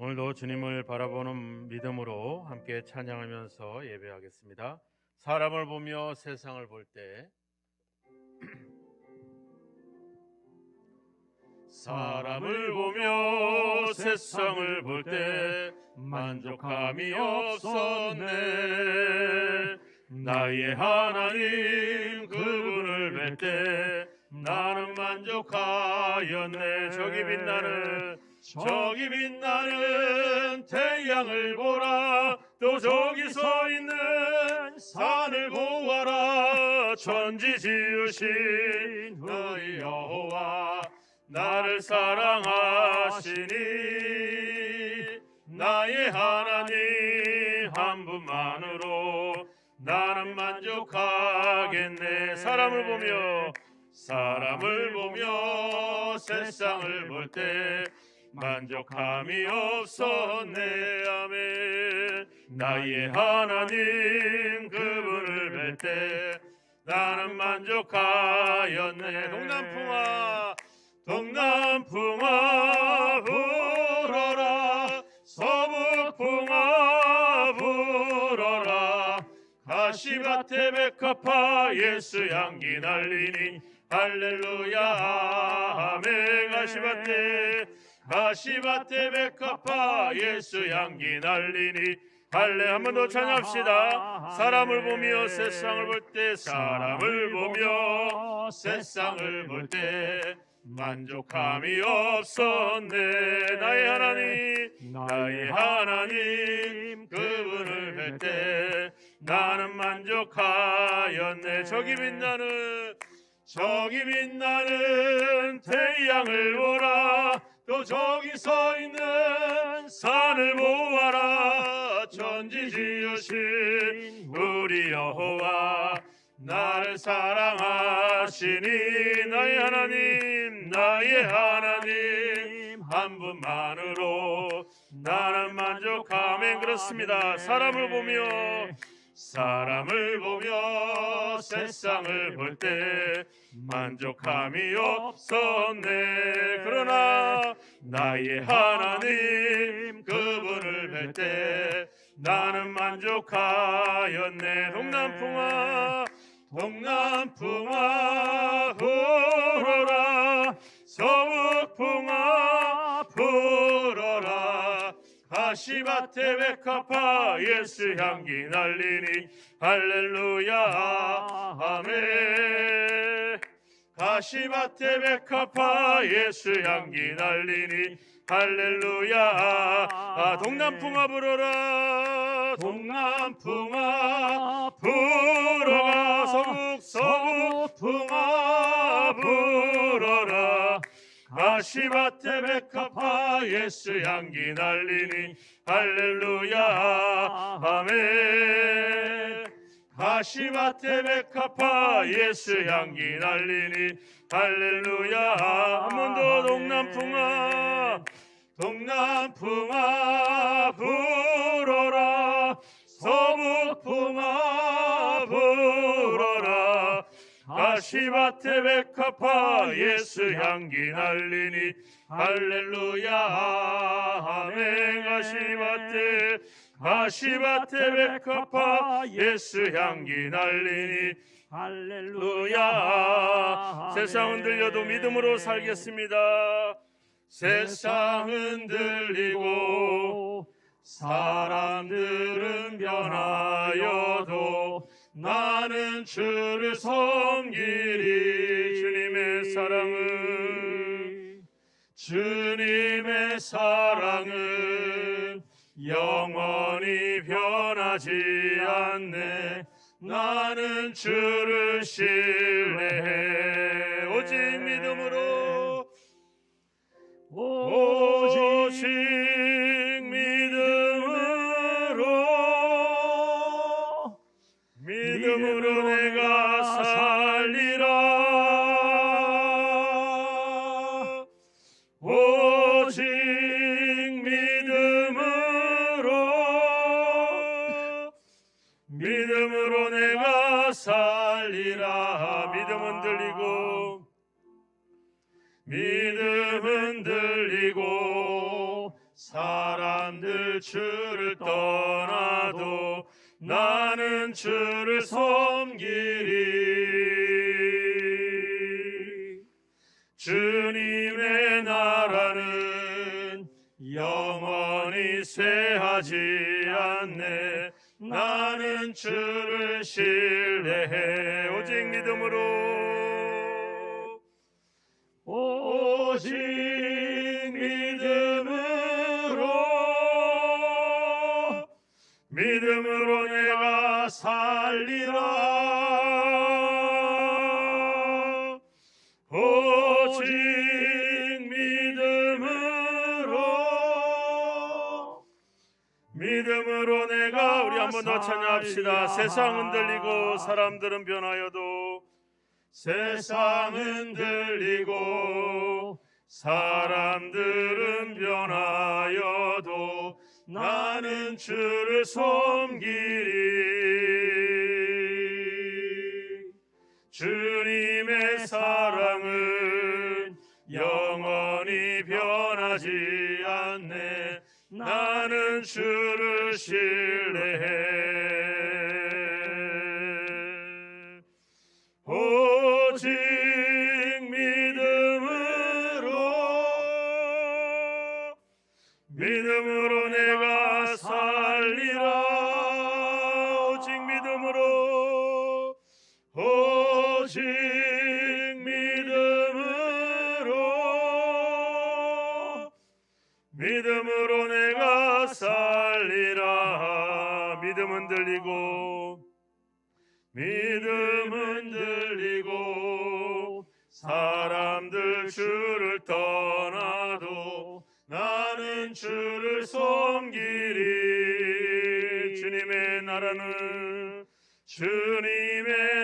오늘도 주님을 바라보는 믿음으로 함께 찬양하면서 예배하겠습니다. 사람을 보며 세상을 볼 때 사람을 보며 세상을 볼 때 만족함이 없었네. 나의 하나님 그분을 뵐 때 나는 만족하였네. 저기 빛나는 태양을 보라. 또 저기 서 있는 산을 보아라. 천지 지으신 너희 여호와 나를 사랑하시니 나의 하나님 한 분만으로 나는 만족하겠네. 사람을 보며 세상을 볼 때 만족함이 없었네. 아멘. 나의 하나님 그분을 뵐 때 나는 만족하였네. 동남풍아 불어라. 서북풍아 불어라. 가시밭에 백합화 예수 향기 날리니 할렐루야 아멘. 가시밭에 백합화 예수 향기 날리니 할렐. 한 번 더 찬양합시다. 사람을 보며 세상을 볼 때 세상을 볼 때 만족함이 없었네. 나의 하나님 그분을 뵐 때 나는 만족하였네. 저기 빛나는 태양을 보라. 또 저기 서 있는 산을 보아라. 천지 지으신 우리 여호와 나를 사랑하시니 나의 하나님 한 분만으로 나는 만족하면. 그렇습니다. 사람을 보며 세상을 볼 때 만족함이 없었네. 그러나 나의 하나님 그분을 뵐 때 나는 만족하였네. 동남풍아 불어라. 서북풍아 불어라. 가시밭에 백합화 예수 향기 날리니 할렐루야 아멘. 가시밭에 백합화 예수 향기 날리니 할렐루야. 동남풍아 불어라. 서북풍아 불어라. 가시밭에 백합화 예수 향기 날리니 할렐루야 아멘. 가시밭에 백합화 예수 향기 날리니 할렐루야. 한 번 더. 동남풍아 불어라. 서북풍아 불어라. 가시밭에 백합화 예수 향기 날리니 할렐루야 아멘. 가시밭에 백합화 예수 향기 날리니 할렐루야. 세상 흔들려도 믿음으로 살겠습니다. 세상 흔들리고 사람들은 변하여도 나는 주를 섬기리. 주님의 사랑은 영원히 변하지 않네. 나는 주를 신뢰해. 오직 믿음으로 내가 살리라. 오직 믿음으로 내가 살리라. 믿음 흔들리고 사랑 사람들 주를 떠나도 나는 주를 섬기리. 주님의 나라는 영원히 쇠하지 않네. 나는 주를 신뢰해. 오직 믿음으로, 오직 믿음으로 내가 살리라. 오직 믿음으로 내가, 우리 한 번 더 찬양합시다. 세상 흔들리고 사람들은 변하여도, 세상 흔들리고 사람들은 변하여도 나는 주를 섬기리. 주님의 사랑은 영원히 변하지 않네. 나는 주를 신뢰해. 오직 믿음으로 내가 살리라. 오직 믿음으로 내가 살리라. 믿음 흔들리고 사람들 주를 떠나도 나는 주를 섬기리. 주님의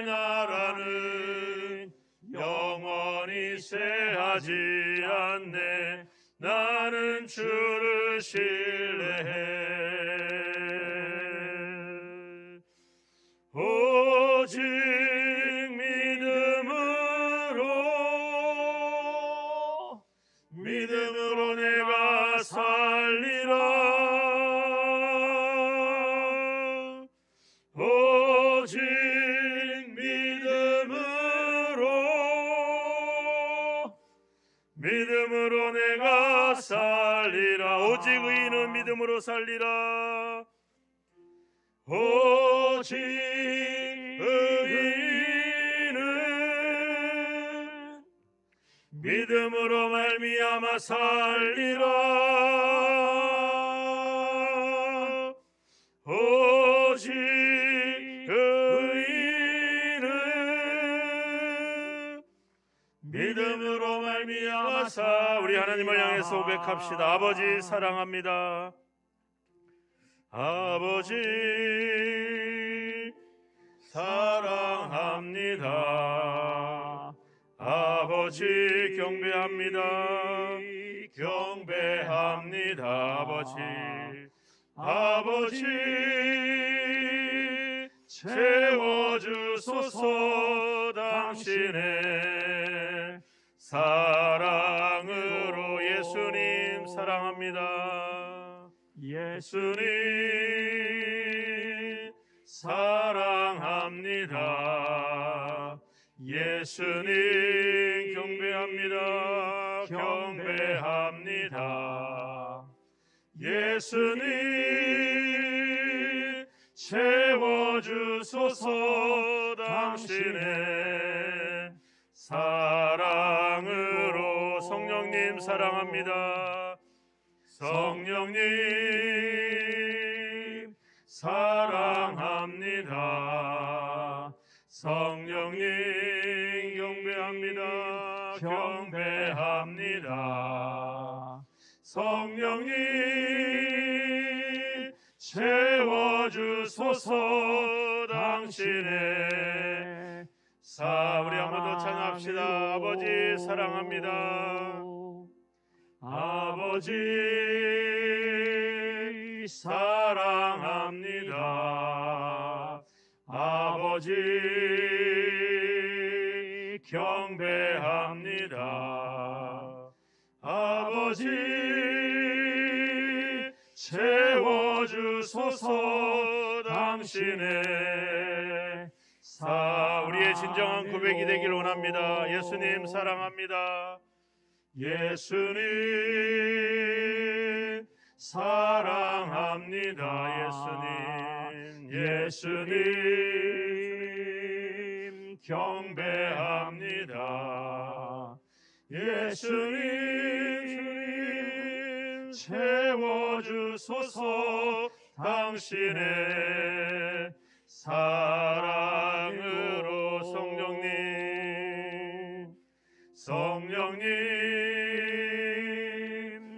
나라는 영원히 쇠하지 않네. 나는 주를 신뢰해. 오직 믿음으로 내가 살리라. 오직 믿음으로 내가 살리라. 오직 의인은 믿음으로 살리라. 오직 의인은 믿음으로 말미암아 살리라. 오직 의인은 믿음으로 말미암아 우리 하나님을 향해서 고백합시다. 아버지 사랑합니다. 아버지 사랑합니다. 아버지 경배합니다. 아버지 채워주소서. 당신의 사랑으로. 예수님 사랑합니다. 예수님 사랑합니다. 예수님 경배합니다. 예수님 채워주소서. 당신의 사랑으로. 성령님 사랑합니다. 성령님 사랑합니다. 성령님 경배합니다. 성령님 채워주소서. 당신의 우리 한 번 더 찬양합시다. 아버지 사랑합니다. 아버지 사랑합니다. 아버지 경배합니다. 아버지 채워주소서. 당신의 우리의 진정한 고백이 되길 원합니다. 예수님 사랑합니다. 예수님 사랑합니다. 예수님 경배합니다. 예수님 채워주소서. 당신의 사랑으로. 성령님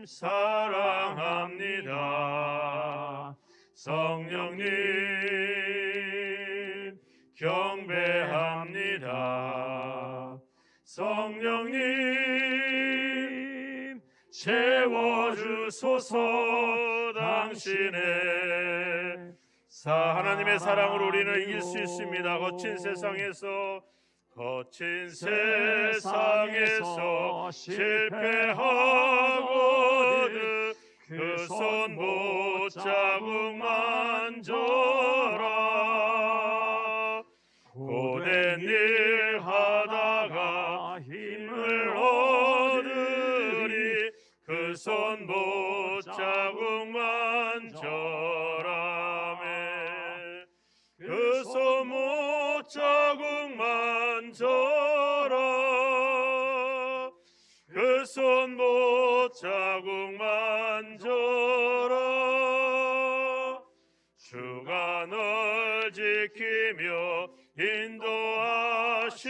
사랑합니다. 성령님 경배합니다. 성령님 채워주소서. 당신의 하나님의 사랑으로 우리는 이길 수 있습니다. 거친 세상에서 실패하거든 그 손 못자국 만져라. 고된 일 하다가 힘을 얻으리. 그 손 못자국 만져라. 그 손 못자국 만져라. 그 손 못자국 만져라. 주가 널 지키며 인도하시리.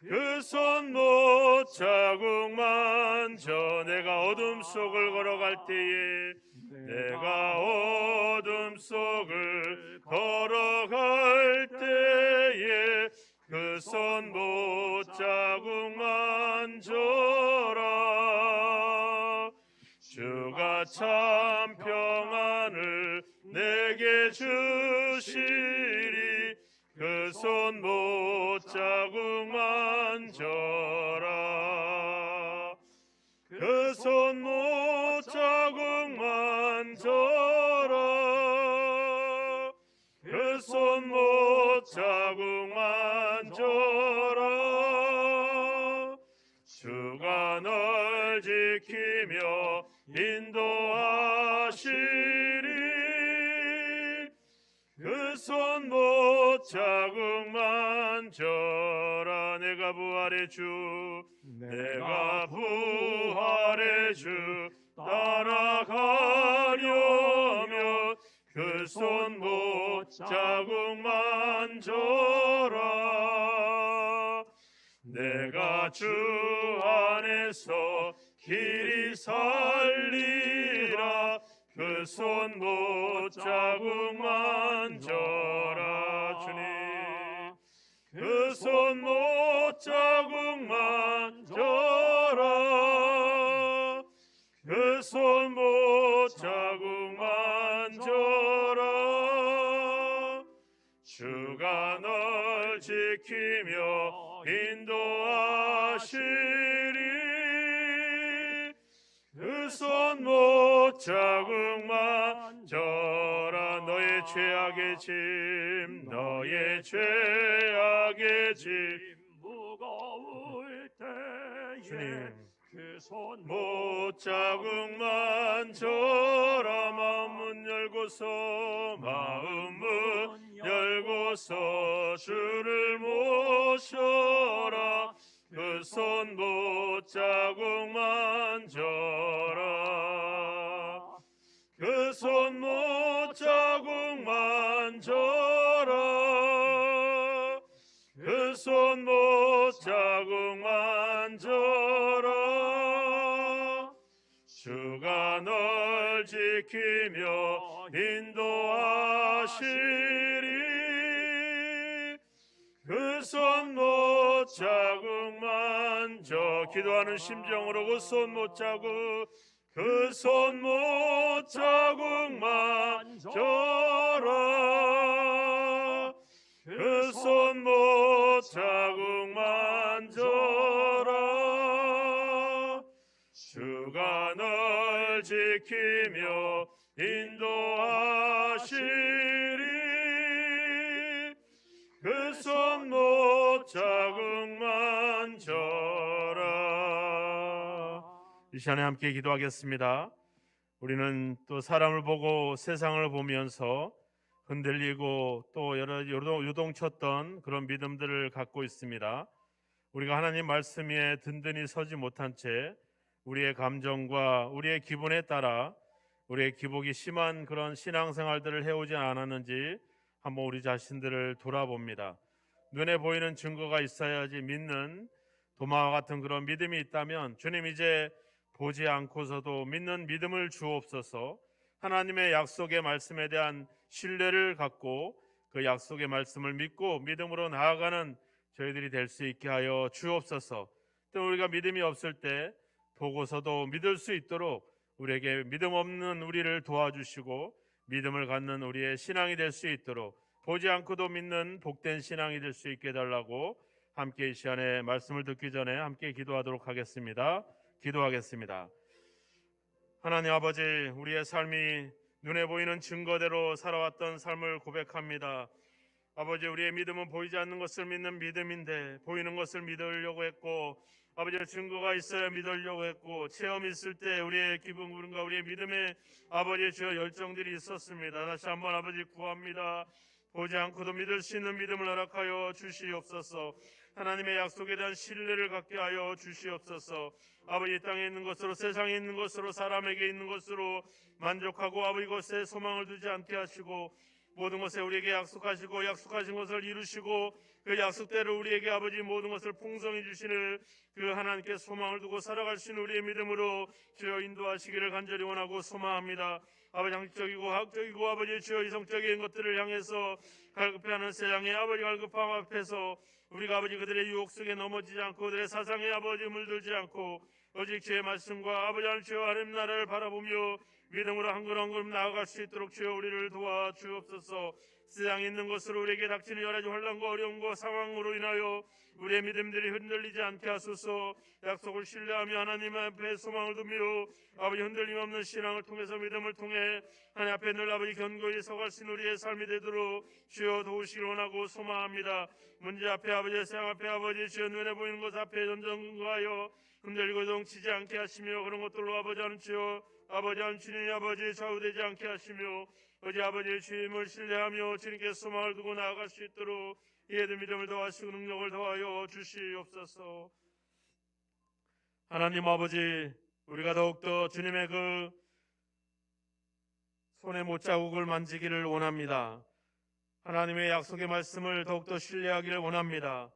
그 손 못자국 만져. 내가 어둠 속을 걸어갈 때에 그 손 못자국 만져라. 주가 참 평안을 내게 주시리. 그 손 못자국 만져라. 그 손 못자국 만져라. 그 손 못자국 만져라. 주가 널 지키며 인도하시리. 그 손 못자국 만져라. 내가 부활의 주 따라가려면 그 손 못자국 만져라. 내가 주 안에서 길이 살리라. 그 손 못자국 만져라. 주님, 그 손 못자국 만져라. 그 손 못자국 만져라. 주가 널 지키며 인도하시리. 그 손 못자국 만져라. 너의 죄악의 짐 무거울 때에 주님, 그 손 못자국 만져라. 마음 열고서 주를 모셔라. 그 손 못자국 만져라. 그 손 못자국 만져라. 그 손 못자국 만져라. 주가 널 지키며 인도하시리. 그 손 못자국 만져. 기도하는 심정으로 그 손 못자국, 그 손 못자국 만져라. 그 손 못자국 만져라. 주가 널 지키며 인도하시리. 그 손 못 자국만 져라. 이 시간에 함께 기도하겠습니다. 우리는 또 사람을 보고 세상을 보면서 흔들리고 또 여러 요동쳤던 그런 믿음들을 갖고 있습니다. 우리가 하나님 말씀 위에 든든히 서지 못한 채 우리의 감정과 우리의 기분에 따라 우리의 기복이 심한 그런 신앙생활들을 해오지 않았는지 한번 우리 자신들을 돌아봅니다. 눈에 보이는 증거가 있어야지 믿는 도마와 같은 그런 믿음이 있다면 주님 이제 보지 않고서도 믿는 믿음을 주옵소서. 하나님의 약속의 말씀에 대한 신뢰를 갖고 그 약속의 말씀을 믿고 믿음으로 나아가는 저희들이 될 수 있게 하여 주옵소서. 또 우리가 믿음이 없을 때 보고서도 믿을 수 있도록 우리에게 믿음 없는 우리를 도와주시고 믿음을 갖는 우리의 신앙이 될 수 있도록 보지 않고도 믿는 복된 신앙이 될 수 있게 해달라고 함께 이 시간에 말씀을 듣기 전에 함께 기도하도록 하겠습니다. 기도하겠습니다. 하나님 아버지, 우리의 삶이 눈에 보이는 증거대로 살아왔던 삶을 고백합니다. 아버지, 우리의 믿음은 보이지 않는 것을 믿는 믿음인데 보이는 것을 믿으려고 했고 아버지 증거가 있어야 믿으려고 했고 체험이 있을 때 우리의 기쁨과 우리의 믿음에 아버지 주여 열정들이 있었습니다. 다시 한번 아버지 구합니다. 보지 않고도 믿을 수 있는 믿음을 허락하여 주시옵소서. 하나님의 약속에 대한 신뢰를 갖게 하여 주시옵소서. 아버지 이 땅에 있는 것으로 세상에 있는 것으로 사람에게 있는 것으로 만족하고 아버지 것에 소망을 두지 않게 하시고 모든 것에 우리에게 약속하시고 약속하신 것을 이루시고 그 약속대로 우리에게 아버지 모든 것을 풍성히 주시는 그 하나님께 소망을 두고 살아갈 수 있는 우리의 믿음으로 주여 인도하시기를 간절히 원하고 소망합니다. 아버지 양적이고 학적이고 아버지 주여 이성적인 것들을 향해서 갈급해하는 세상의 아버지 갈급함 앞에서 우리가 아버지 그들의 유혹 속에 넘어지지 않고 그들의 사상에 아버지 물들지 않고 오직 주의 말씀과 아버지 하나님 주여 하나님 나라를 바라보며 믿음으로 한 걸음 한 걸음 나아갈 수 있도록 주여 우리를 도와주옵소서. 세상에 있는 것으로 우리에게 닥치는 여러 가지 혼란과 어려움과 상황으로 인하여 우리의 믿음들이 흔들리지 않게 하소서. 약속을 신뢰하며 하나님 앞에 소망을 두며 아버지 흔들림 없는 신앙을 통해서 믿음을 통해 하나님 앞에 늘 아버지 견고히 서갈 수 있는 우리의 삶이 되도록 주여 도우시길 원하고 소망합니다. 문제 앞에 아버지 세상 앞에 아버지 주여 눈에 보이는 것 앞에 전전하여 흔들리고 동치지 않게 하시며 그런 것들로 아버지 하는 주여 아버지 하는 주님 아버지 좌우되지 않게 하시며 어제 아버지의 주임을 신뢰하며 주님께 소망을 두고 나아갈 수 있도록 이해도 믿음을 더하시고 능력을 더하여 주시옵소서. 하나님 아버지 우리가 더욱더 주님의 그 손의 못자국을 만지기를 원합니다. 하나님의 약속의 말씀을 더욱더 신뢰하기를 원합니다.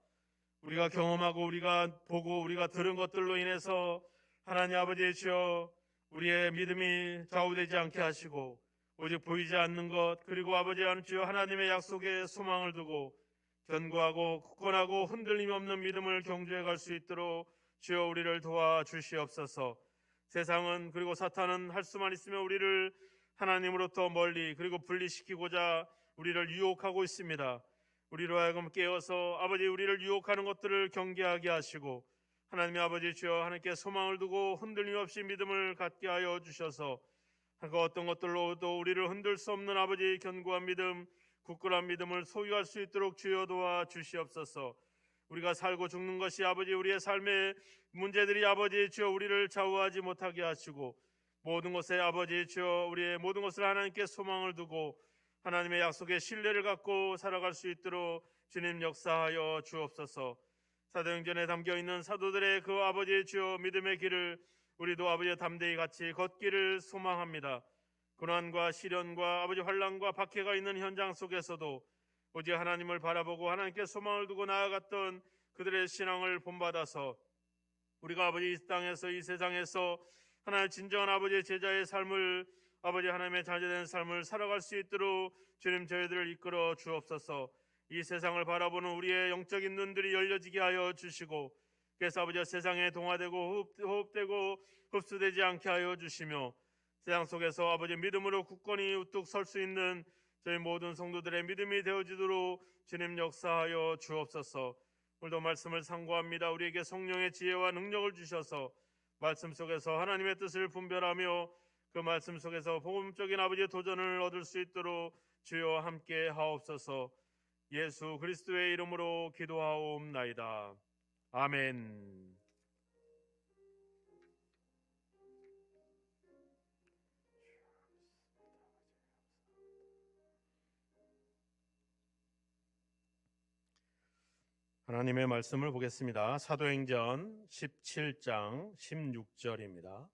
우리가 경험하고 우리가 보고 우리가 들은 것들로 인해서 하나님 아버지 주여 우리의 믿음이 좌우되지 않게 하시고 오직 보이지 않는 것 그리고 아버지 하나님 주여 하나님의 약속에 소망을 두고 견고하고 굳건하고 흔들림 없는 믿음을 경주해 갈 수 있도록 주여 우리를 도와주시옵소서. 세상은 그리고 사탄은 할 수만 있으면 우리를 하나님으로부터 멀리 그리고 분리시키고자 우리를 유혹하고 있습니다. 우리로 하여금 깨어서 아버지 우리를 유혹하는 것들을 경계하게 하시고 하나님의 아버지 주여 하나님께 소망을 두고 흔들림 없이 믿음을 갖게 하여 주셔서 그 어떤 것들로도 우리를 흔들 수 없는 아버지 견고한 믿음 굳건한 믿음을 소유할 수 있도록 주여 도와 주시옵소서. 우리가 살고 죽는 것이 아버지 우리의 삶의 문제들이 아버지 주여 우리를 좌우하지 못하게 하시고 모든 것에 아버지 주여 우리의 모든 것을 하나님께 소망을 두고 하나님의 약속에 신뢰를 갖고 살아갈 수 있도록 주님 역사하여 주옵소서. 사도행전에 담겨있는 사도들의 그 아버지의 주여 믿음의 길을 우리도 아버지의 담대히 같이 걷기를 소망합니다. 고난과 시련과 아버지 환난과 박해가 있는 현장 속에서도 오직 하나님을 바라보고 하나님께 소망을 두고 나아갔던 그들의 신앙을 본받아서 우리가 아버지 이 땅에서 이 세상에서 하나님 진정한 아버지의 제자의 삶을 아버지 하나님의 자녀된 삶을 살아갈 수 있도록 주님 저희들을 이끌어 주옵소서. 이 세상을 바라보는 우리의 영적인 눈들이 열려지게 하여 주시고 그래서 아버지 세상에 동화되고 호흡되고 흡수되지 않게 하여 주시며 세상 속에서 아버지 믿음으로 굳건히 우뚝 설 수 있는 저희 모든 성도들의 믿음이 되어지도록 주님 역사하여 주옵소서. 오늘도 말씀을 상고합니다. 우리에게 성령의 지혜와 능력을 주셔서 말씀 속에서 하나님의 뜻을 분별하며 그 말씀 속에서 복음적인 아버지의 도전을 얻을 수 있도록 주여 함께 하옵소서. 예수 그리스도의 이름으로 기도하옵나이다. 아멘. 하나님의 말씀을 보겠습니다. 사도행전 17장 16절입니다.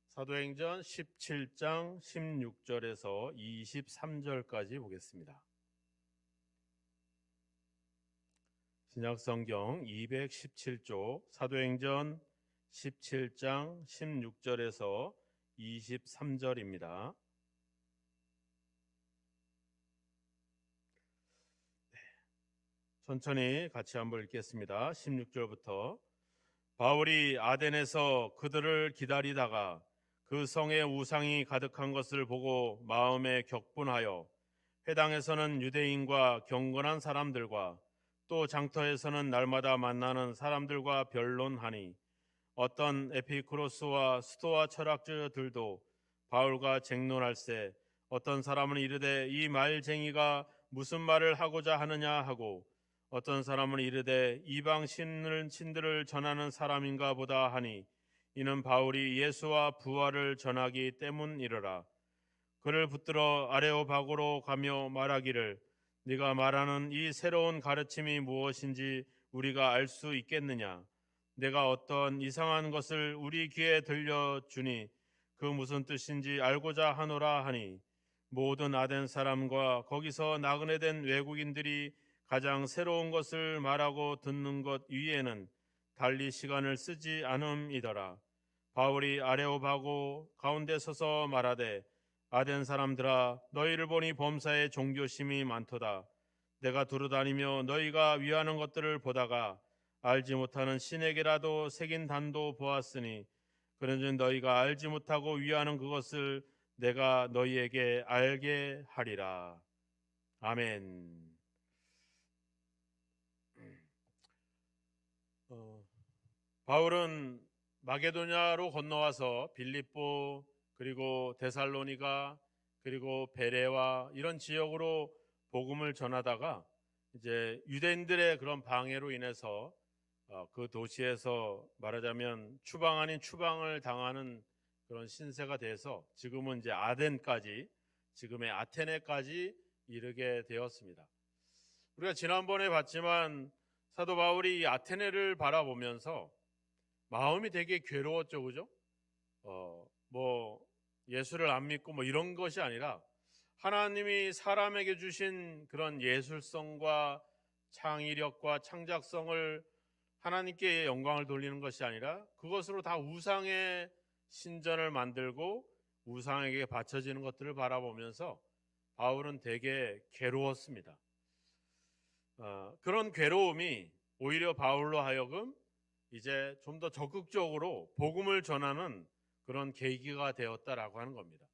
사도행전 17장 16절에서 23절까지 보겠습니다. 신약성경 217쪽 사도행전 17장 16절에서 23절입니다. 천천히 같이 한번 읽겠습니다. 16절부터 바울이 아덴에서 그들을 기다리다가 그 성에 우상이 가득한 것을 보고 마음에 격분하여 회당에서는 유대인과 경건한 사람들과 또 장터에서는 날마다 만나는 사람들과 변론하니 어떤 에피쿠로스와 스토아 철학자들도 바울과 쟁론할세 어떤 사람은 이르되 이 말쟁이가 무슨 말을 하고자 하느냐 하고 어떤 사람은 이르되 이방 신들을 전하는 사람인가 보다 하니 이는 바울이 예수와 부활을 전하기 때문이러라. 그를 붙들어 아레오바고로 가며 말하기를 네가 말하는 이 새로운 가르침이 무엇인지 우리가 알 수 있겠느냐. 내가 어떤 이상한 것을 우리 귀에 들려주니 그 무슨 뜻인지 알고자 하노라 하니 모든 아덴 사람과 거기서 나그네 된 외국인들이 가장 새로운 것을 말하고 듣는 것 위에는 달리 시간을 쓰지 않음이더라. 바울이 아레오바고 가운데 서서 말하되 아덴 사람들아 너희를 보니 범사에 종교심이 많도다. 내가 두루다니며 너희가 위하는 것들을 보다가 알지 못하는 신에게라도 새긴 단도 보았으니 그런즉 너희가 알지 못하고 위하는 그것을 내가 너희에게 알게 하리라. 아멘. 바울은 마게도냐로 건너와서 빌립보 그리고 데살로니가 그리고 베레와 이런 지역으로 복음을 전하다가 이제 유대인들의 그런 방해로 인해서 그 도시에서 말하자면 추방 아닌 추방을 당하는 그런 신세가 돼서 지금은 이제 아덴까지 지금의 아테네까지 이르게 되었습니다. 우리가 지난번에 봤지만 사도 바울이 이 아테네를 바라보면서 마음이 되게 괴로웠죠, 그죠? 예수를 안 믿고 이런 것이 아니라 하나님이 사람에게 주신 그런 예술성과 창의력과 창작성을 하나님께 영광을 돌리는 것이 아니라 그것으로 다 우상의 신전을 만들고 우상에게 바쳐지는 것들을 바라보면서 바울은 되게 괴로웠습니다. 그런 괴로움이 오히려 바울로 하여금 이제 좀 더 적극적으로 복음을 전하는 그런 계기가 되었다라고 하는 겁니다.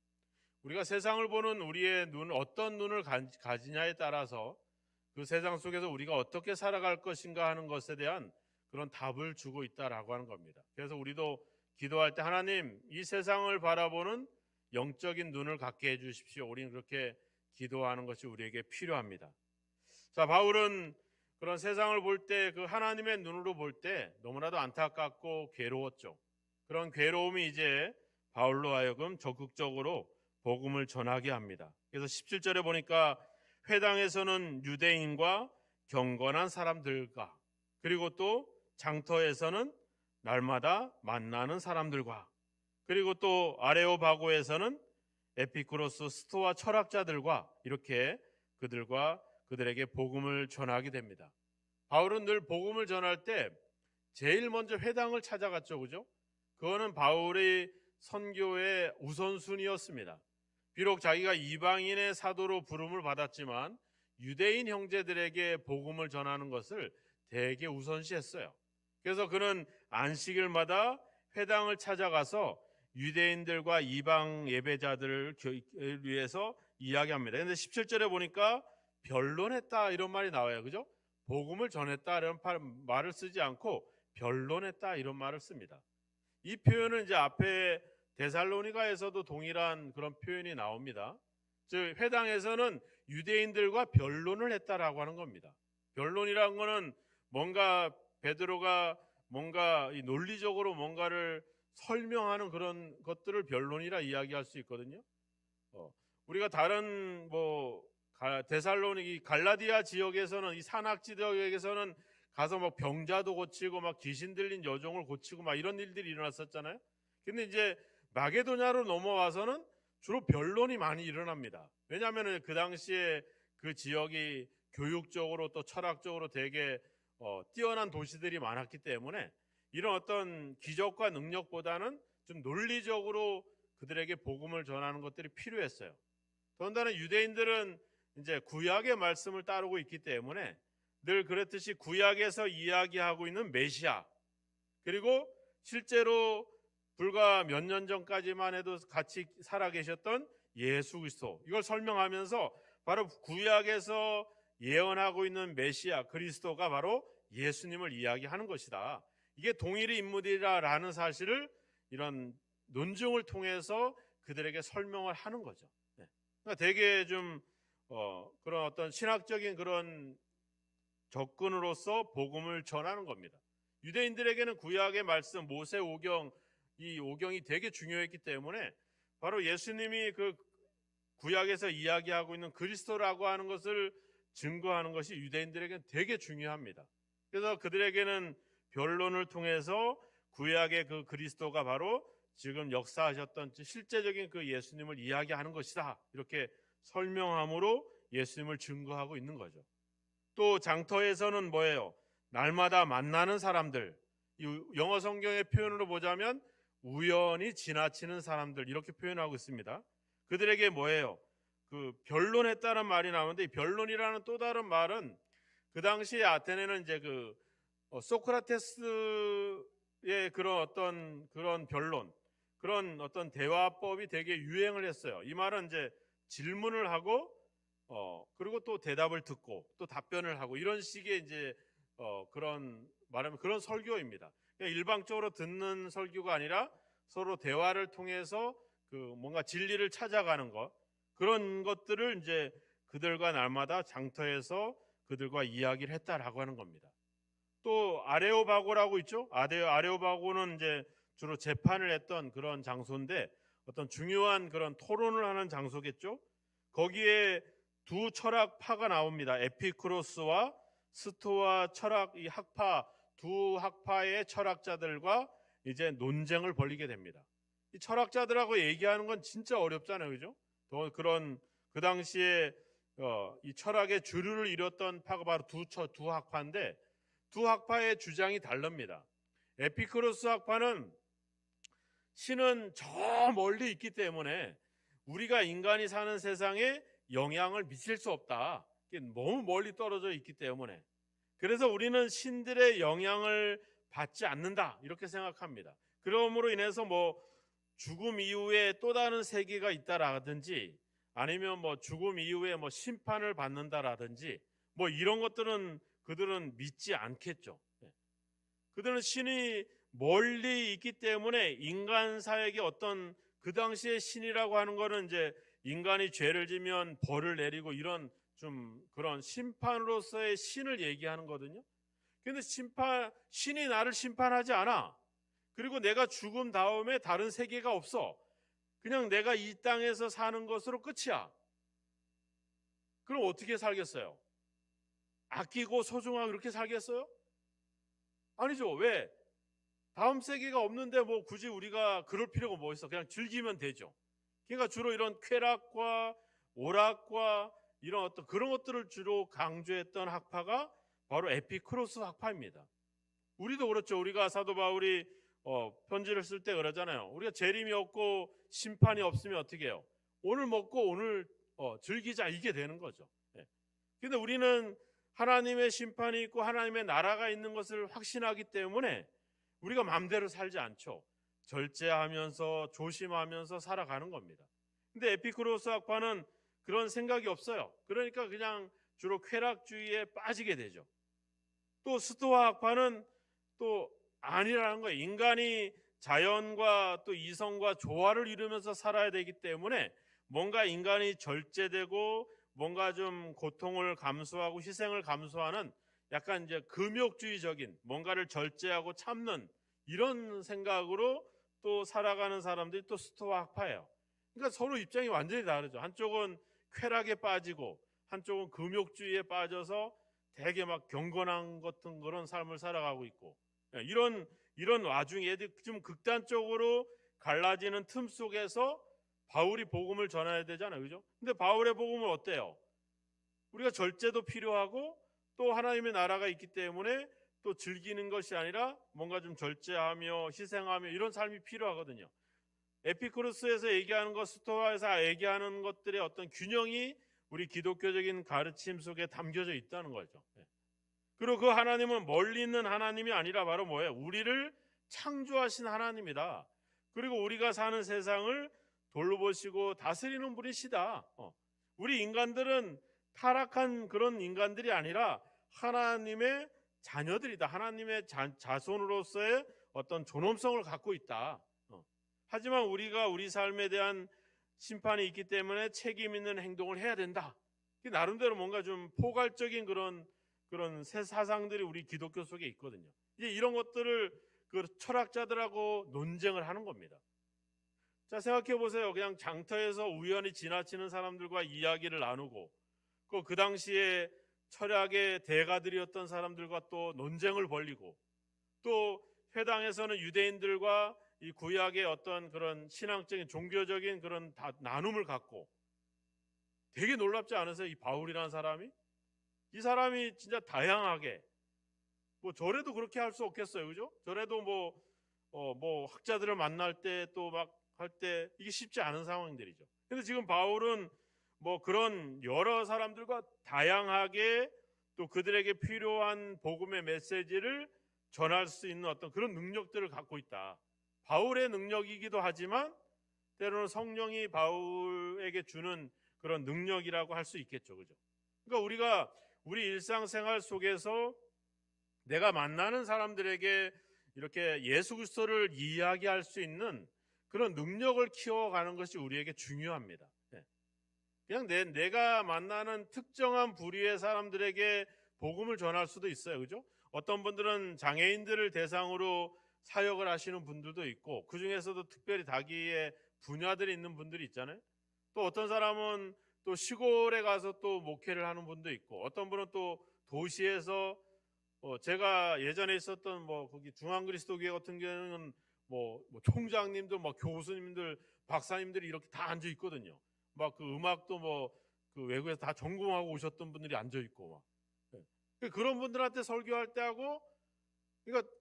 우리가 세상을 보는 우리의 눈, 어떤 눈을 가지냐에 따라서 그 세상 속에서 우리가 어떻게 살아갈 것인가 하는 것에 대한 그런 답을 주고 있다라고 하는 겁니다. 그래서 우리도 기도할 때 하나님, 이 세상을 바라보는 영적인 눈을 갖게 해주십시오. 우리는 그렇게 기도하는 것이 우리에게 필요합니다. 자, 바울은 그런 세상을 볼 때 그 하나님의 눈으로 볼 때 너무나도 안타깝고 괴로웠죠. 그런 괴로움이 이제 바울로 하여금 적극적으로 복음을 전하게 합니다. 그래서 17절에 보니까 회당에서는 유대인과 경건한 사람들과 그리고 또 장터에서는 날마다 만나는 사람들과 그리고 또 아레오바고에서는 에피쿠로스 스토아 철학자들과 이렇게 그들에게 복음을 전하게 됩니다. 바울은 늘 복음을 전할 때 제일 먼저 회당을 찾아갔죠, 그죠? 그거는 바울의 선교의 우선순위였습니다. 비록 자기가 이방인의 사도로 부름을 받았지만 유대인 형제들에게 복음을 전하는 것을 되게 우선시했어요. 그래서 그는 안식일마다 회당을 찾아가서 유대인들과 이방 예배자들을 위해서 이야기합니다. 그런데 17절에 보니까 변론했다 이런 말이 나와요. 그죠? 복음을 전했다 이런 말을 쓰지 않고 변론했다 이런 말을 씁니다. 이 표현은 이제 앞에 데살로니가에서도 동일한 그런 표현이 나옵니다. 즉 회당에서는 유대인들과 변론을 했다라고 하는 겁니다. 변론이라는 거는 뭔가 베드로가 뭔가 이 논리적으로 뭔가를 설명하는 그런 것들을 변론이라 이야기할 수 있거든요. 우리가 다른 데살로니기 갈라디아 지역에서는 이 산악 지역에서는 가서 막 병자도 고치고 막 귀신 들린 여종을 고치고 막 이런 일들이 일어났었잖아요. 근데 이제 마게도냐로 넘어와서는 주로 변론이 많이 일어납니다. 왜냐하면 그 당시에 그 지역이 교육적으로 또 철학적으로 되게 뛰어난 도시들이 많았기 때문에 이런 어떤 기적과 능력보다는 좀 논리적으로 그들에게 복음을 전하는 것들이 필요했어요. 더군다나 유대인들은 이제 구약의 말씀을 따르고 있기 때문에 늘 그렇듯이 구약에서 이야기하고 있는 메시아, 그리고 실제로 불과 몇 년 전까지만 해도 같이 살아계셨던 예수 그리스도, 이걸 설명하면서 바로 구약에서 예언하고 있는 메시아 그리스도가 바로 예수님을 이야기하는 것이다. 이게 동일의 인물이라는 사실을 이런 논증을 통해서 그들에게 설명을 하는 거죠. 그러니까 되게 좀 그런 어떤 신학적인 그런 접근으로서 복음을 전하는 겁니다. 유대인들에게는 구약의 말씀, 모세 오경, 이 오경이 되게 중요했기 때문에 바로 예수님이 그 구약에서 이야기하고 있는 그리스도라고 하는 것을 증거하는 것이 유대인들에게는 되게 중요합니다. 그래서 그들에게는 변론을 통해서 구약의 그 그리스도가 바로 지금 역사하셨던 실제적인 그 예수님을 이야기하는 것이다, 이렇게 설명함으로 예수님을 증거하고 있는 거죠. 또 장터에서는 뭐예요? 날마다 만나는 사람들, 영어 성경의 표현으로 보자면 우연히 지나치는 사람들, 이렇게 표현하고 있습니다. 그들에게 뭐예요? 그 변론했다는 말이 나오는데, 이 변론이라는 또 다른 말은 그 당시에 아테네는 이제 그 소크라테스의 그런 변론, 그런 어떤 대화법이 되게 유행을 했어요. 이 말은 이제 질문을 하고 그리고 또 대답을 듣고 또 답변을 하고, 이런 식의 이제 그런 말하면 그런 설교입니다. 그냥 일방적으로 듣는 설교가 아니라 서로 대화를 통해서 그 뭔가 진리를 찾아가는 것, 그런 것들을 이제 그들과 날마다 장터에서 그들과 이야기를 했다라고 하는 겁니다. 또 아레오바고라고 있죠. 아레오바고는 이제 주로 재판을 했던 그런 장소인데 어떤 중요한 그런 토론을 하는 장소겠죠. 거기에 두 철학파가 나옵니다. 에피쿠로스와 스토아 철학, 이 학파, 두 학파의 철학자들과 이제 논쟁을 벌이게 됩니다. 이 철학자들하고 얘기하는 건 진짜 어렵잖아요, 그죠? 또 그런 그 당시에 이 철학의 주류를 이뤘던 파가 바로 두 학파인데, 두 학파의 주장이 다릅니다. 에피쿠로스 학파는 신은 저 멀리 있기 때문에 우리가 인간이 사는 세상에 영향을 미칠 수 없다. 너무 멀리 떨어져 있기 때문에. 그래서 우리는 신들의 영향을 받지 않는다, 이렇게 생각합니다. 그러므로 인해서 죽음 이후에 또 다른 세계가 있다라든지, 아니면 죽음 이후에 심판을 받는다라든지 이런 것들은 그들은 믿지 않겠죠. 그들은 신이 멀리 있기 때문에 인간사에게 어떤, 그 당시에 신이라고 하는 거는 이제 인간이 죄를 지면 벌을 내리고 이런 좀 그런 심판으로서의 신을 얘기하는 거거든요. 근데 신이 나를 심판하지 않아. 그리고 내가 죽음 다음에 다른 세계가 없어. 그냥 내가 이 땅에서 사는 것으로 끝이야. 그럼 어떻게 살겠어요? 아끼고 소중하게 그렇게 살겠어요? 아니죠. 왜? 다음 세계가 없는데 굳이 우리가 그럴 필요가 뭐 있어? 그냥 즐기면 되죠. 그러니까 주로 이런 쾌락과 오락과 이런 어떤 그런 것들을 주로 강조했던 학파가 바로 에피쿠로스 학파입니다. 우리도 그렇죠. 우리가 사도 바울이 편지를 쓸 때 그러잖아요. 우리가 재림이 없고 심판이 없으면 어떻게 해요? 오늘 먹고 오늘 즐기자, 이게 되는 거죠. 근데 우리는 하나님의 심판이 있고 하나님의 나라가 있는 것을 확신하기 때문에 우리가 마음대로 살지 않죠. 절제하면서 조심하면서 살아가는 겁니다. 근데 에피쿠로스 학파는 그런 생각이 없어요. 그러니까 그냥 주로 쾌락주의에 빠지게 되죠. 또 스토아 학파는 또 아니라는 거예요. 인간이 자연과 또 이성과 조화를 이루면서 살아야 되기 때문에 뭔가 인간이 절제되고 뭔가 좀 고통을 감수하고 희생을 감수하는 약간 이제 금욕주의적인 뭔가를 절제하고 참는 이런 생각으로 또 살아가는 사람들이 또 스토아 학파예요. 그러니까 서로 입장이 완전히 다르죠. 한쪽은 쾌락에 빠지고 한쪽은 금욕주의에 빠져서 되게 막 경건한 같은 그런 삶을 살아가고 있고, 이런 와중에 좀 극단적으로 갈라지는 틈 속에서 바울이 복음을 전해야 되잖아요, 그죠? 근데 바울의 복음은 어때요? 우리가 절제도 필요하고 또 하나님의 나라가 있기 때문에 또 즐기는 것이 아니라 뭔가 좀 절제하며 희생하며 이런 삶이 필요하거든요. 에피쿠로스에서 얘기하는 것, 스토아에서 얘기하는 것들의 어떤 균형이 우리 기독교적인 가르침 속에 담겨져 있다는 거죠. 그리고 그 하나님은 멀리 있는 하나님이 아니라 바로 뭐예요? 우리를 창조하신 하나님이다. 그리고 우리가 사는 세상을 돌보시고 다스리는 분이시다. 우리 인간들은 타락한 그런 인간들이 아니라 하나님의 자녀들이다. 하나님의 자손으로서의 어떤 존엄성을 갖고 있다. 하지만 우리가 우리 삶에 대한 심판이 있기 때문에 책임 있는 행동을 해야 된다. 나름대로 뭔가 좀 포괄적인 그런 새 사상들이 우리 기독교 속에 있거든요. 이제 이런 것들을 그 철학자들하고 논쟁을 하는 겁니다. 자, 생각해 보세요. 그냥 장터에서 우연히 지나치는 사람들과 이야기를 나누고 그 당시에 철학의 대가들이었던 사람들과 또 논쟁을 벌이고 또 회당에서는 유대인들과 이 구약의 어떤 그런 신앙적인 종교적인 그런 나눔을 갖고 되게 놀랍지 않으세요? 이 바울이라는 사람이? 이 사람이 진짜 다양하게 뭐 저래도 그렇게 할 수 없겠어요, 그죠? 저래도 뭐 학자들을 만날 때 또 막 할 때 이게 쉽지 않은 상황들이죠. 근데 지금 바울은 뭐 그런 여러 사람들과 다양하게 또 그들에게 필요한 복음의 메시지를 전할 수 있는 어떤 그런 능력들을 갖고 있다. 바울의 능력이기도 하지만 때로는 성령이 바울에게 주는 그런 능력이라고 할 수 있겠죠, 그죠? 그러니까 우리가 우리 일상생활 속에서 내가 만나는 사람들에게 이렇게 예수 그리스도를 이야기할 수 있는 그런 능력을 키워가는 것이 우리에게 중요합니다. 그냥 내가 만나는 특정한 부류의 사람들에게 복음을 전할 수도 있어요, 그죠? 어떤 분들은 장애인들을 대상으로 사역을 하시는 분들도 있고 그 중에서도 특별히 자기의 분야들이 있는 분들이 있잖아요. 또 어떤 사람은 또 시골에 가서 또 목회를 하는 분도 있고 어떤 분은 또 도시에서 제가 예전에 있었던 거기 중앙그리스도교회 같은 경우는 총장님들, 교수님들, 박사님들이 이렇게 다 앉아 있거든요. 막 그 음악도 그 외국에서 다 전공하고 오셨던 분들이 앉아 있고 그런 분들한테 설교할 때 하고 그러니까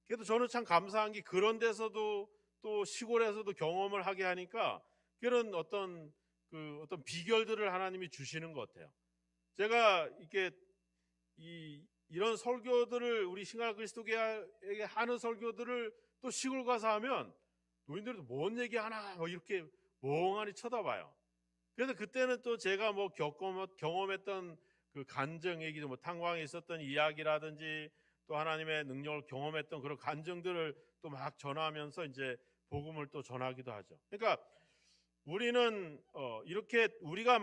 그래도 저는 참 감사한 게 그런 데서도 또 시골에서도 경험을 하게 하니까 그런 어떤 비결들을 하나님이 주시는 것 같아요. 제가 이렇게 이런 설교들을 우리 신갈 그리스도교회에 하는 설교들을 또 시골 가서 하면 노인들도 뭔 얘기 하나 이렇게 멍하니 쳐다봐요. 그래서 그때는 또 제가 경험했던 그 간증 얘기도 탄광에 있었던 이야기라든지 또 하나님의 능력을 경험했던 그런 간증들을 또 막 전하면서 이제 복음을 또 전하기도 하죠. 그러니까 우리는 이렇게 우리가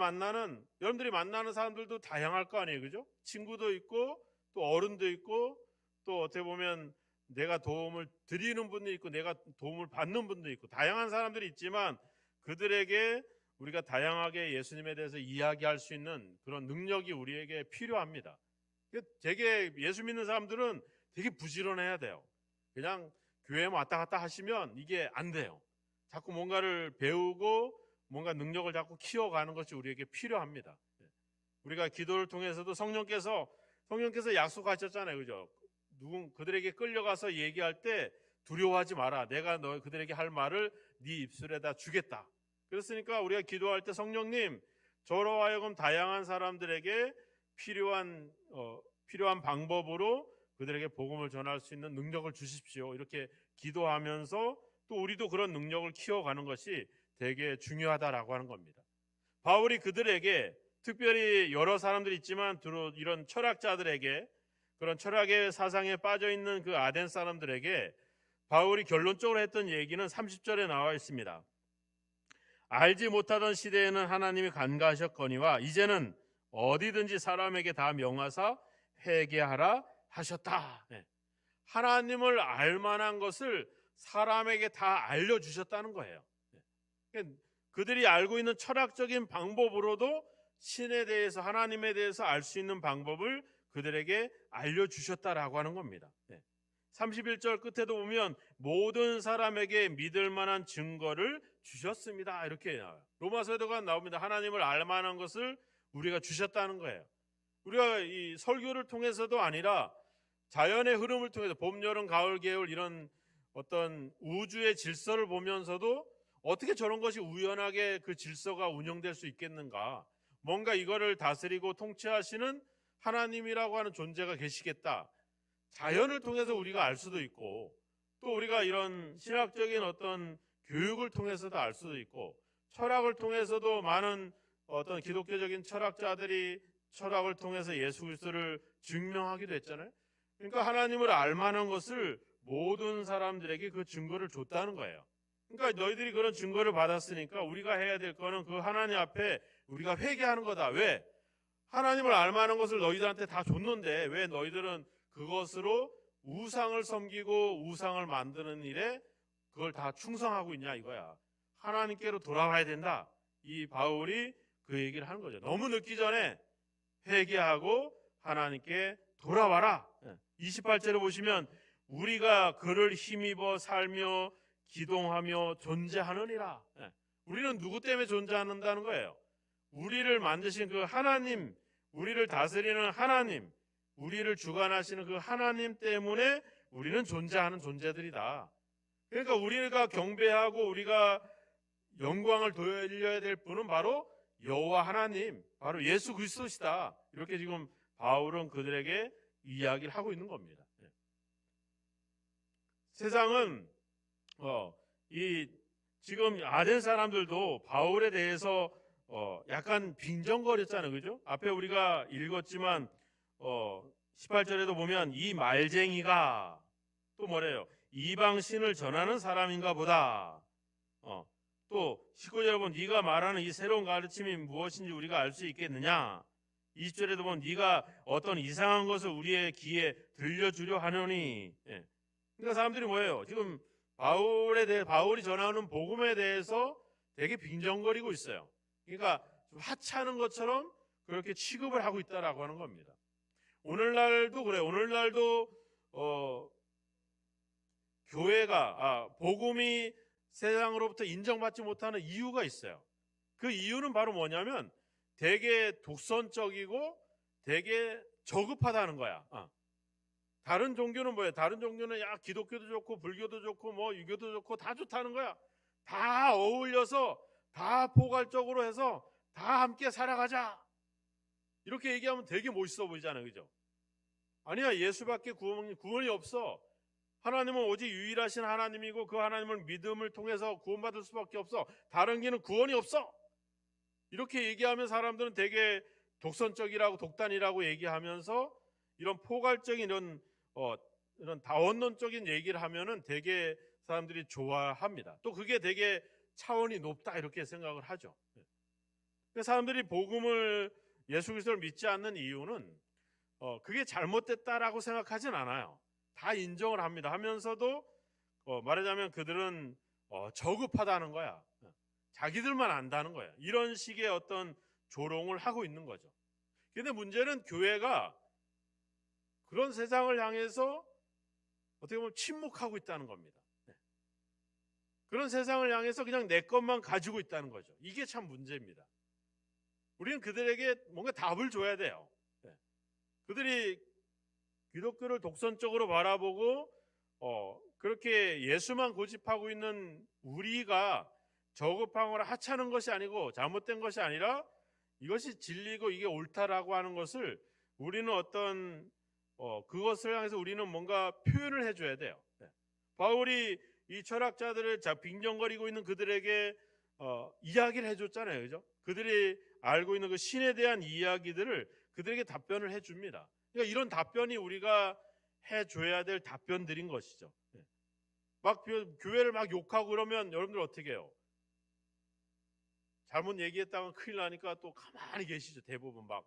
여러분들이 만나는 사람들도 다양할 거 아니에요, 그죠? 친구도 있고 또 어른도 있고 또 어떻게 보면 내가 도움을 드리는 분도 있고 내가 도움을 받는 분도 있고 다양한 사람들이 있지만 그들에게 우리가 다양하게 예수님에 대해서 이야기할 수 있는 그런 능력이 우리에게 필요합니다. 되게 예수 믿는 사람들은 되게 부지런해야 돼요. 그냥 교회 왔다 갔다 하시면 이게 안 돼요. 자꾸 뭔가를 배우고 뭔가 능력을 자꾸 키워가는 것이 우리에게 필요합니다. 우리가 기도를 통해서도 성령께서 약속하셨잖아요, 그죠? 그들에게 끌려가서 얘기할 때 두려워하지 마라. 내가 그들에게 할 말을 네 입술에다 주겠다. 그렇으니까 우리가 기도할 때 성령님, 저로 하여금 다양한 사람들에게 필요한 방법으로 그들에게 복음을 전할 수 있는 능력을 주십시오. 이렇게 기도하면서 또 우리도 그런 능력을 키워가는 것이 되게 중요하다라고 하는 겁니다. 바울이 그들에게 특별히 여러 사람들이 있지만 이런 철학자들에게 그런 철학의 사상에 빠져 있는 그 아덴 사람들에게 바울이 결론적으로 했던 얘기는 30절에 나와 있습니다. 알지 못하던 시대에는 하나님이 간과하셨거니와 이제는 어디든지 사람에게 다 명하사 회개하라 하셨다. 네. 하나님을 알만한 것을 사람에게 다 알려주셨다는 거예요. 네. 그들이 알고 있는 철학적인 방법으로도 신에 대해서, 하나님에 대해서 알 수 있는 방법을 그들에게 알려주셨다라고 하는 겁니다. 네. 31절 끝에도 보면 모든 사람에게 믿을 만한 증거를 주셨습니다. 이렇게 나와요. 로마서에도 나옵니다. 하나님을 알 만한 것을 우리가 주셨다는 거예요. 우리가 이 설교를 통해서도 아니라 자연의 흐름을 통해서 봄, 여름, 가을, 겨울 이런 어떤 우주의 질서를 보면서도 어떻게 저런 것이 우연하게 그 질서가 운영될 수 있겠는가? 뭔가 이거를 다스리고 통치하시는 하나님이라고 하는 존재가 계시겠다. 자연을 통해서 우리가 알 수도 있고, 또 우리가 이런 신학적인 어떤 교육을 통해서도 알 수도 있고, 철학을 통해서도 많은 어떤 기독교적인 철학자들이 철학을 통해서 예수 그리스도를 증명하기도 했잖아요. 그러니까 하나님을 알 만한 것을 모든 사람들에게 그 증거를 줬다는 거예요. 그러니까 너희들이 그런 증거를 받았으니까 우리가 해야 될 거는 그 하나님 앞에 우리가 회개하는 거다. 왜? 하나님을 알 만한 것을 너희들한테 다 줬는데 왜 너희들은 그것으로 우상을 섬기고 우상을 만드는 일에 그걸 다 충성하고 있냐 이거야. 하나님께로 돌아와야 된다. 이 바울이 그 얘기를 하는 거죠. 너무 늦기 전에 회개하고 하나님께 돌아와라. 28절에 보시면 우리가 그를 힘입어 살며 기동하며 존재하느니라. 우리는 누구 때문에 존재한다는 거예요? 우리를 만드신 그 하나님, 우리를 다스리는 하나님, 우리를 주관하시는 그 하나님 때문에 우리는 존재하는 존재들이다. 그러니까 우리가 경배하고 우리가 영광을 돌려야 될 분은 바로 여호와 하나님, 바로 예수 그리스도시다. 이렇게 지금 바울은 그들에게 이야기를 하고 있는 겁니다. 세상은 지금 아덴 사람들도 바울에 대해서 약간 빈정거렸잖아요. 그죠? 앞에 우리가 읽었지만 18절에도 보면 이 말쟁이가 또 뭐래요? 이방 신을 전하는 사람인가 보다. 또 19절에 보면 네가 말하는 이 새로운 가르침이 무엇인지 우리가 알 수 있겠느냐. 20절에도 보면 네가 어떤 이상한 것을 우리의 귀에 들려주려 하느니. 그러니까 사람들이 뭐예요? 지금 바울이 전하는 복음에 대해서 되게 빈정거리고 있어요. 그러니까 하찮은 것처럼 그렇게 취급을 하고 있다라고 하는 겁니다. 오늘날도 그래요. 오늘날도 교회가 복음이 세상으로부터 인정받지 못하는 이유가 있어요. 그 이유는 바로 뭐냐면 되게 독선적이고 되게 저급하다는 거야. 다른 종교는 뭐예요? 다른 종교는 야 기독교도 좋고 불교도 좋고 뭐 유교도 좋고 다 좋다는 거야. 다 어울려서 다 포괄적으로 해서 다 함께 살아가자. 이렇게 얘기하면 되게 멋있어 보이잖아요. 그죠? 아니야. 예수밖에 구원이 없어. 하나님은 오직 유일하신 하나님이고 그 하나님을 믿음을 통해서 구원받을 수밖에 없어. 다른 길은 구원이 없어. 이렇게 얘기하면 사람들은 되게 독선적이라고 독단이라고 얘기하면서 이런 포괄적인 이런 다원론적인 얘기를 하면은 되게 사람들이 좋아합니다. 또 그게 되게 차원이 높다 이렇게 생각을 하죠. 사람들이 복음을 예수 그리스도를 믿지 않는 이유는 그게 잘못됐다라고 생각하진 않아요. 다 인정을 합니다. 하면서도 말하자면 그들은 저급하다는 거야. 자기들만 안다는 거야. 이런 식의 어떤 조롱을 하고 있는 거죠. 근데 문제는 교회가 그런 세상을 향해서 어떻게 보면 침묵하고 있다는 겁니다. 그런 세상을 향해서 그냥 내 것만 가지고 있다는 거죠. 이게 참 문제입니다. 우리는 그들에게 뭔가 답을 줘야 돼요. 그들이 기독교를 독선적으로 바라보고 그렇게 예수만 고집하고 있는 우리가 저급함을 하찮은 것이 아니고 잘못된 것이 아니라 이것이 진리고 이게 옳다라고 하는 것을 우리는 어떤 그것을 향해서 우리는 뭔가 표현을 해줘야 돼요. 바울이 이 철학자들을 빈정거리고 있는 그들에게 이야기를 해줬잖아요. 그죠? 그들이 알고 있는 그 신에 대한 이야기들을 그들에게 답변을 해줍니다. 그러니까 이런 답변이 우리가 해줘야 될 답변들인 것이죠. 막 교회를 막 욕하고 그러면 여러분들 어떻게 해요? 잘못 얘기했다가 큰일 나니까 또 가만히 계시죠. 대부분 막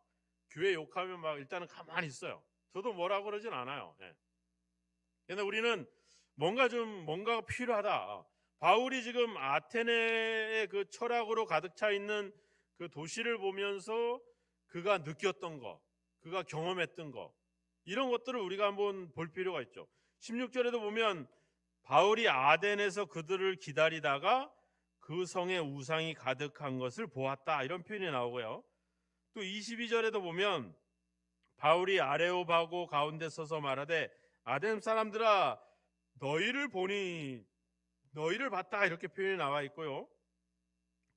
교회 욕하면 막 일단은 가만히 있어요. 저도 뭐라고 그러진 않아요. 예. 근데 우리는 뭔가가 필요하다. 바울이 지금 아테네의 그 철학으로 가득 차 있는 그 도시를 보면서 그가 느꼈던 거, 그가 경험했던 거, 이런 것들을 우리가 한번 볼 필요가 있죠. 16절에도 보면 바울이 아덴에서 그들을 기다리다가 그 성에 우상이 가득한 것을 보았다, 이런 표현이 나오고요. 또 22절에도 보면 바울이 아레오바고 가운데 서서 말하되 아덴 사람들아 너희를 보니 너희를 봤다, 이렇게 표현이 나와 있고요.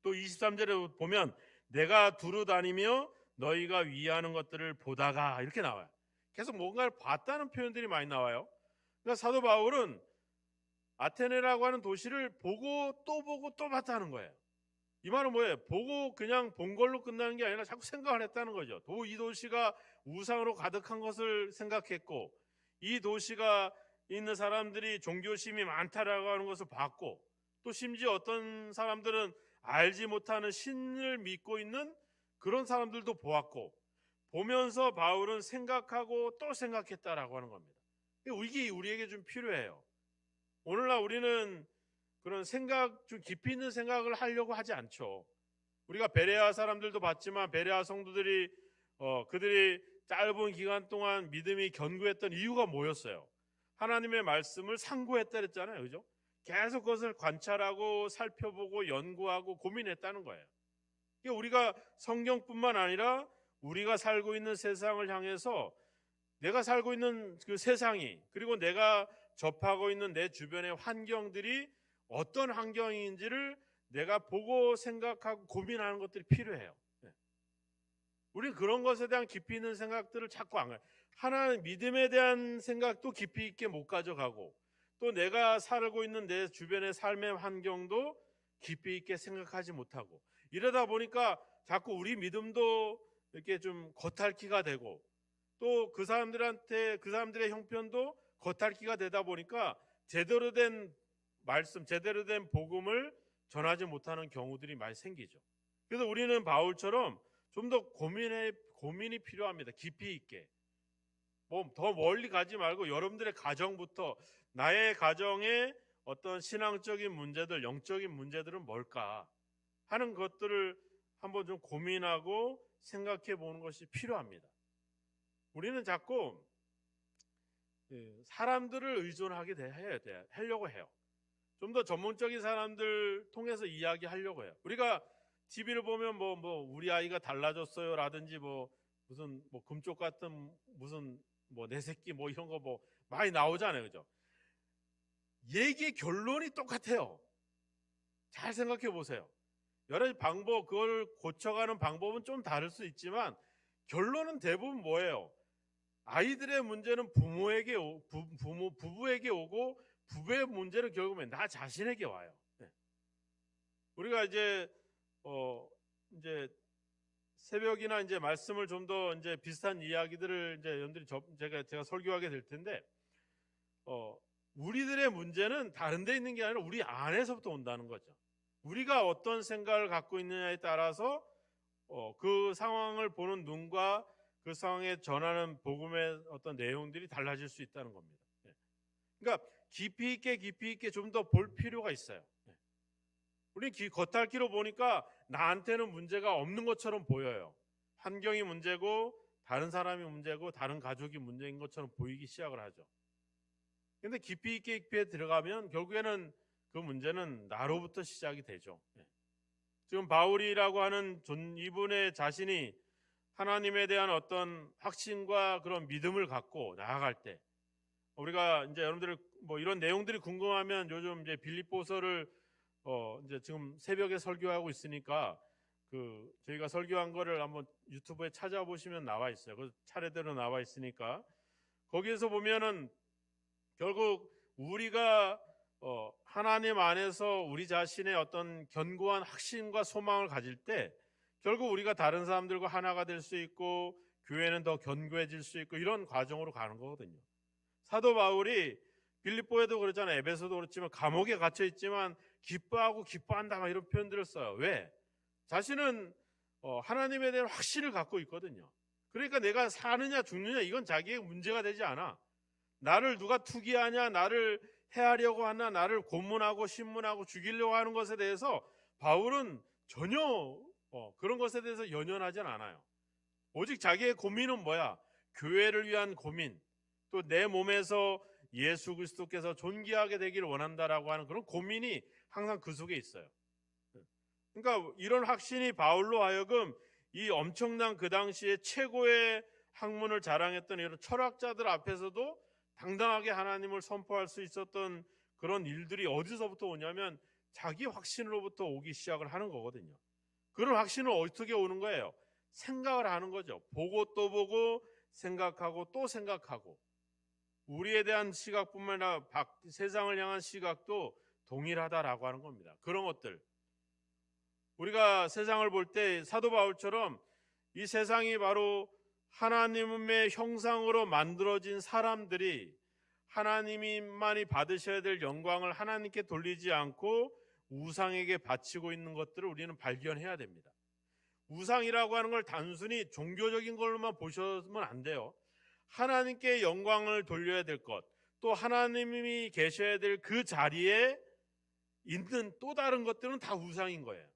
또 23절에 보면 내가 두루 다니며 너희가 위하는 것들을 보다가, 이렇게 나와요. 계속 뭔가를 봤다는 표현들이 많이 나와요. 그러니까 사도 바울은 아테네라고 하는 도시를 보고 또 봤다는 거예요. 이 말은 뭐예요? 보고 그냥 본 걸로 끝나는 게 아니라 자꾸 생각을 했다는 거죠. 이 도시가 우상으로 가득한 것을 생각했고, 이 도시가 있는 사람들이 종교심이 많다라고 하는 것을 봤고, 또 심지어 어떤 사람들은 알지 못하는 신을 믿고 있는 그런 사람들도 보았고, 보면서 바울은 생각하고 또 생각했다라고 하는 겁니다. 이게 우리에게 좀 필요해요. 오늘날 우리는 그런 좀 깊이 있는 생각을 하려고 하지 않죠. 우리가 베레아 사람들도 봤지만 베레아 성도들이 그들이 짧은 기간 동안 믿음이 견고했던 이유가 뭐였어요? 하나님의 말씀을 상고했다 그랬잖아요. 그죠? 계속 그것을 관찰하고 살펴보고 연구하고 고민했다는 거예요. 우리가 성경뿐만 아니라 우리가 살고 있는 세상을 향해서 내가 살고 있는 그 세상이, 그리고 내가 접하고 있는 내 주변의 환경들이 어떤 환경인지를 내가 보고 생각하고 고민하는 것들이 필요해요. 우리는 그런 것에 대한 깊이 있는 생각들을 자꾸 안 가요. 하나님 믿음에 대한 생각도 깊이 있게 못 가져가고, 또 내가 살고 있는 내 주변의 삶의 환경도 깊이 있게 생각하지 못하고, 이러다 보니까 자꾸 우리 믿음도 이렇게 좀 겉핥기가 되고, 또 그 사람들의 형편도 겉핥기가 되다 보니까 제대로 된 말씀, 제대로 된 복음을 전하지 못하는 경우들이 많이 생기죠. 그래서 우리는 바울처럼 좀 더 고민이 필요합니다. 깊이 있게. 더 멀리 가지 말고 여러분들의 가정부터, 나의 가정의 어떤 신앙적인 문제들, 영적인 문제들은 뭘까 하는 것들을 한번 좀 고민하고 생각해 보는 것이 필요합니다. 우리는 자꾸 사람들을 의존하게 하려고 해요. 좀 더 전문적인 사람들 통해서 이야기하려고 해요. 우리가 TV를 보면 우리 아이가 달라졌어요 라든지 무슨 금쪽 같은 무슨 내 새끼 이런 거 많이 나오잖아요. 그죠? 얘기의 결론이 똑같아요. 잘 생각해 보세요. 여러 가지 그걸 고쳐가는 방법은 좀 다를 수 있지만 결론은 대부분 뭐예요? 아이들의 문제는 부부에게 오고, 부부의 문제는 결국엔 나 자신에게 와요. 우리가 이제 새벽이나 이제 말씀을 좀 더 이제 비슷한 이야기들을 이제 여러분들이 제가 설교하게 될 텐데, 우리들의 문제는 다른 데 있는 게 아니라 우리 안에서부터 온다는 거죠. 우리가 어떤 생각을 갖고 있느냐에 따라서 그 상황을 보는 눈과 그 상황에 전하는 복음의 어떤 내용들이 달라질 수 있다는 겁니다. 그러니까 깊이 있게 좀 더 볼 필요가 있어요. 우리 겉핥기로 보니까 나한테는 문제가 없는 것처럼 보여요. 환경이 문제고, 다른 사람이 문제고, 다른 가족이 문제인 것처럼 보이기 시작을 하죠. 그런데 깊이 있게 들어가면 결국에는 그 문제는 나로부터 시작이 되죠. 지금 바울이라고 하는 이분의 자신이 하나님에 대한 어떤 확신과 그런 믿음을 갖고 나아갈 때, 우리가 이제 여러분들 이런 내용들이 궁금하면 요즘 이제 빌립보서를 이제 지금 새벽에 설교하고 있으니까 저희가 설교한 거를 한번 유튜브에 찾아보시면 나와 있어요. 그 차례대로 나와 있으니까 거기에서 보면은 결국 우리가 하나님 안에서 우리 자신의 어떤 견고한 확신과 소망을 가질 때 결국 우리가 다른 사람들과 하나가 될 수 있고, 교회는 더 견고해질 수 있고, 이런 과정으로 가는 거거든요. 사도 바울이 빌립보에도 그렇잖아요. 에베소도 그렇지만 감옥에 갇혀 있지만 기뻐하고 기뻐한다 막 이런 표현들을 써요. 왜? 자신은 하나님에 대한 확신을 갖고 있거든요. 그러니까 내가 사느냐 죽느냐 이건 자기의 문제가 되지 않아. 나를 누가 투기하냐, 나를 해하려고 하나, 나를 고문하고 신문하고 죽이려고 하는 것에 대해서 바울은 전혀 그런 것에 대해서 연연하진 않아요. 오직 자기의 고민은 뭐야? 교회를 위한 고민, 또 내 몸에서 예수 그리스도께서 존귀하게 되기를 원한다라고 하는 그런 고민이 항상 그 속에 있어요. 그러니까 이런 확신이 바울로 하여금 이 엄청난 그 당시에 최고의 학문을 자랑했던 이런 철학자들 앞에서도 당당하게 하나님을 선포할 수 있었던 그런 일들이 어디서부터 오냐면 자기 확신으로부터 오기 시작을 하는 거거든요. 그런 확신은 어떻게 오는 거예요? 생각을 하는 거죠. 보고 또 보고 생각하고 또 생각하고, 우리에 대한 시각뿐만 아니라 세상을 향한 시각도 동일하다라고 하는 겁니다. 그런 것들, 우리가 세상을 볼 때 사도 바울처럼 이 세상이 바로 하나님의 형상으로 만들어진 사람들이 하나님만이 받으셔야 될 영광을 하나님께 돌리지 않고 우상에게 바치고 있는 것들을 우리는 발견해야 됩니다. 우상이라고 하는 걸 단순히 종교적인 걸로만 보시면 안 돼요. 하나님께 영광을 돌려야 될 것, 또 하나님이 계셔야 될 그 자리에 있는 또 다른 것들은 다 우상인 거예요.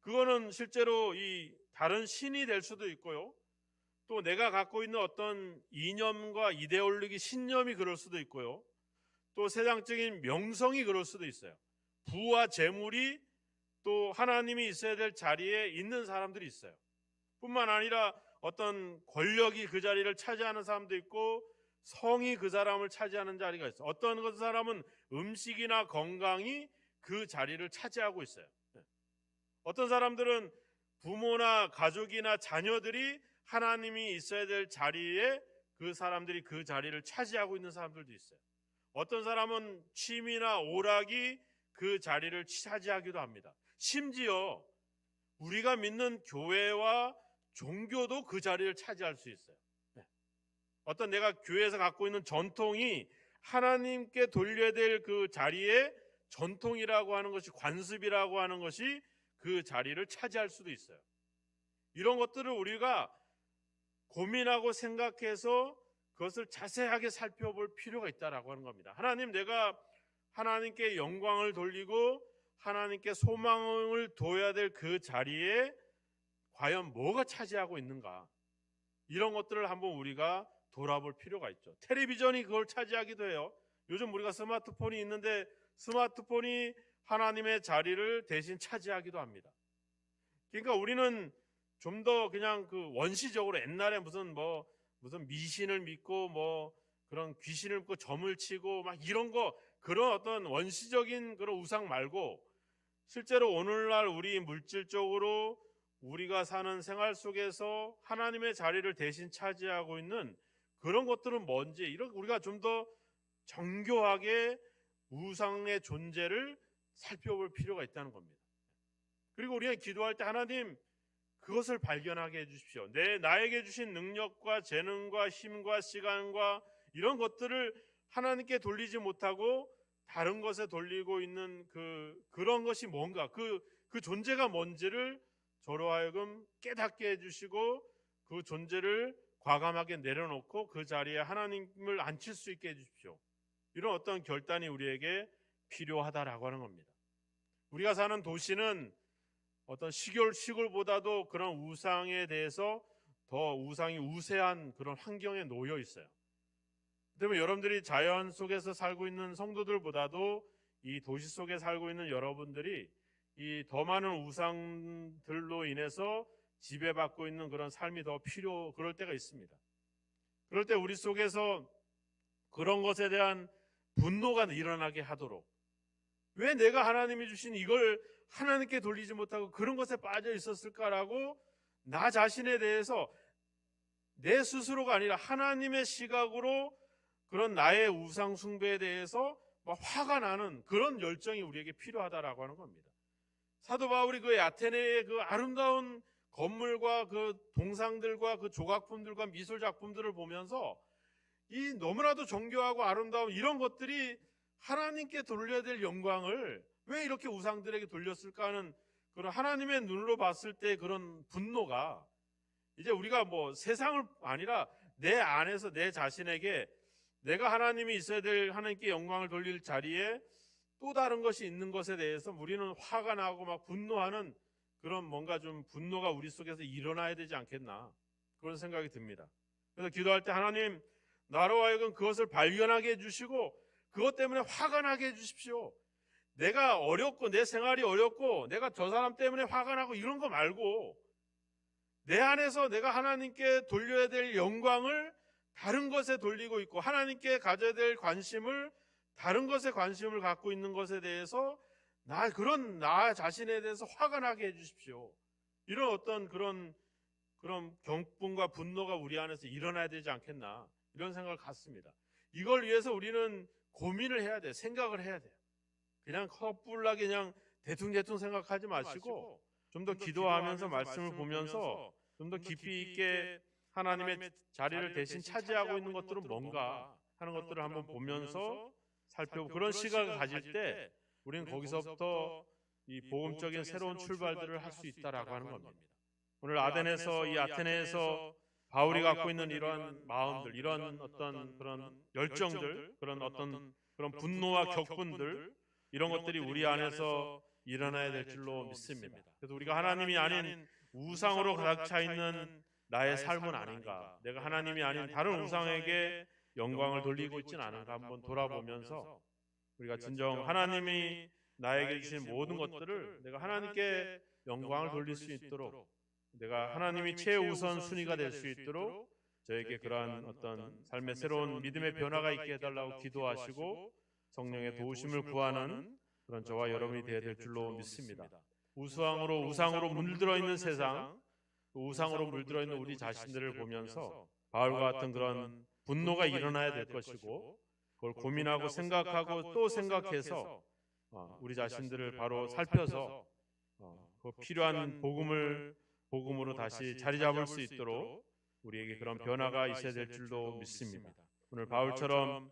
그거는 실제로 이 다른 신이 될 수도 있고요, 또 내가 갖고 있는 어떤 이념과 이데올로기, 신념이 그럴 수도 있고요, 또 세상적인 명성이 그럴 수도 있어요. 부와 재물이 또 하나님이 있어야 될 자리에 있는 사람들이 있어요. 뿐만 아니라 어떤 권력이 그 자리를 차지하는 사람도 있고, 성이 그 사람을 차지하는 자리가 있어요. 어떤 그 사람은 음식이나 건강이 그 자리를 차지하고 있어요. 어떤 사람들은 부모나 가족이나 자녀들이 하나님이 있어야 될 자리에 그 사람들이 그 자리를 차지하고 있는 사람들도 있어요. 어떤 사람은 취미나 오락이 그 자리를 차지하기도 합니다. 심지어 우리가 믿는 교회와 종교도 그 자리를 차지할 수 있어요. 어떤 내가 교회에서 갖고 있는 전통이 하나님께 돌려야 될 그 자리에 전통이라고 하는 것이, 관습이라고 하는 것이 그 자리를 차지할 수도 있어요. 이런 것들을 우리가 고민하고 생각해서 그것을 자세하게 살펴볼 필요가 있다라고 하는 겁니다. 하나님, 내가 하나님께 영광을 돌리고 하나님께 소망을 둬야 될 그 자리에 과연 뭐가 차지하고 있는가, 이런 것들을 한번 우리가 돌아볼 필요가 있죠. 텔레비전이 그걸 차지하기도 해요. 요즘 우리가 스마트폰이 있는데 스마트폰이 하나님의 자리를 대신 차지하기도 합니다. 그러니까 우리는 좀 더 그냥 그 원시적으로 옛날에 무슨 미신을 믿고 그런 귀신을 믿고 점을 치고 막 이런 거, 그런 어떤 원시적인 그런 우상 말고, 실제로 오늘날 우리 물질적으로 우리가 사는 생활 속에서 하나님의 자리를 대신 차지하고 있는 그런 것들은 뭔지, 이런 우리가 좀 더 정교하게 우상의 존재를 살펴볼 필요가 있다는 겁니다. 그리고 우리가 기도할 때 하나님, 그것을 발견하게 해주십시오. 나에게 주신 능력과 재능과 힘과 시간과 이런 것들을 하나님께 돌리지 못하고 다른 것에 돌리고 있는 그런 것이 뭔가, 그 존재가 뭔지를 저로 하여금 깨닫게 해주시고 그 존재를 과감하게 내려놓고 그 자리에 하나님을 앉힐 수 있게 해주십시오. 이런 어떤 결단이 우리에게 필요하다라고 하는 겁니다. 우리가 사는 도시는 어떤 시골보다도 그런 우상에 대해서 더 우상이 우세한 그런 환경에 놓여 있어요. 그러면 여러분들이 자연 속에서 살고 있는 성도들보다도 이 도시 속에 살고 있는 여러분들이 이 더 많은 우상들로 인해서 지배받고 있는 그런 삶이 더 그럴 때가 있습니다. 그럴 때 우리 속에서 그런 것에 대한 분노가 일어나게 하도록, 왜 내가 하나님이 주신 이걸 하나님께 돌리지 못하고 그런 것에 빠져 있었을까라고 나 자신에 대해서, 내 스스로가 아니라 하나님의 시각으로 그런 나의 우상 숭배에 대해서 막 화가 나는 그런 열정이 우리에게 필요하다라고 하는 겁니다. 사도 바울이 그 아테네의 그 아름다운 건물과 그 동상들과 그 조각품들과 미술 작품들을 보면서 이 너무나도 정교하고 아름다운 이런 것들이 하나님께 돌려야 될 영광을 왜 이렇게 우상들에게 돌렸을까 하는 그런 하나님의 눈으로 봤을 때 그런 분노가 이제 우리가 뭐 세상을 아니라 내 안에서 내 자신에게 내가 하나님이 있어야 될 하나님께 영광을 돌릴 자리에 또 다른 것이 있는 것에 대해서 우리는 화가 나고 막 분노하는 그런 뭔가 좀 분노가 우리 속에서 일어나야 되지 않겠나 그런 생각이 듭니다. 그래서 기도할 때 하나님 나로 하여금 그것을 발견하게 해주시고 그것 때문에 화가 나게 해주십시오. 내가 어렵고 내 생활이 어렵고 내가 저 사람 때문에 화가 나고 이런 거 말고 내 안에서 내가 하나님께 돌려야 될 영광을 다른 것에 돌리고 있고 하나님께 가져야 될 관심을 다른 것에 관심을 갖고 있는 것에 대해서 나 자신에 대해서 화가 나게 해주십시오. 이런 어떤 그런 경분과 분노가 우리 안에서 일어나야 되지 않겠나 이런 생각을 갖습니다. 이걸 위해서 우리는 고민을 해야 돼. 생각을 해야 돼요. 그냥 헛불나게 그냥 대충 생각하지 마시고 좀 더 기도하면서 말씀을 보면서 좀 더 깊이 있게 하나님의 자리를 대신 차지하고 있는 것들은 뭔가 하는 것들을 한번 보면서 살펴보고 그런 시각을 가질 때 우리는 거기서부터 이 복음적인 새로운 출발들을 할 수 있다라고 하는 겁니다. 오늘 아테네에서 바울이 갖고 있는 이러한 마음들, 이런 어떤 그런 열정들, 그런 어떤 그런 분노와 격분들 이런 것들이 우리 안에서 일어나야 될 줄로 믿습니다. 그래서 우리가 하나님이 아닌 우상으로 가득 차 있는 나의 삶은 아닌가, 내가 하나님이 아닌 다른 우상에게 영광을 돌리고 있지는 않은가 한번 돌아보면서 우리가 진정 하나님이 나에게 주신 모든 것들을 내가 하나님께 영광을 돌릴 수 있도록 내가 하나님이 최우선 순위가 될 수 있도록 저에게 그러한 어떤 삶의 새로운 믿음의 변화가 있게 해달라고 기도하시고 성령의 도우심을 구하는 그런 저와 여러분이 되어야 될 줄로 믿습니다. 우상으로 물들어 있는 세상, 우상으로 물들어 있는 우리 자신들을 보면서 바울과 같은 그런 분노가 일어나야 될 것이고 그걸 고민하고 생각하고 또 생각해서 우리 자신들을 바로 살펴서 그 필요한 복음으로 다시 자리 잡을 수 있도록 우리에게 그런 변화가 있어야 될 줄로 믿습니다. 오늘 바울처럼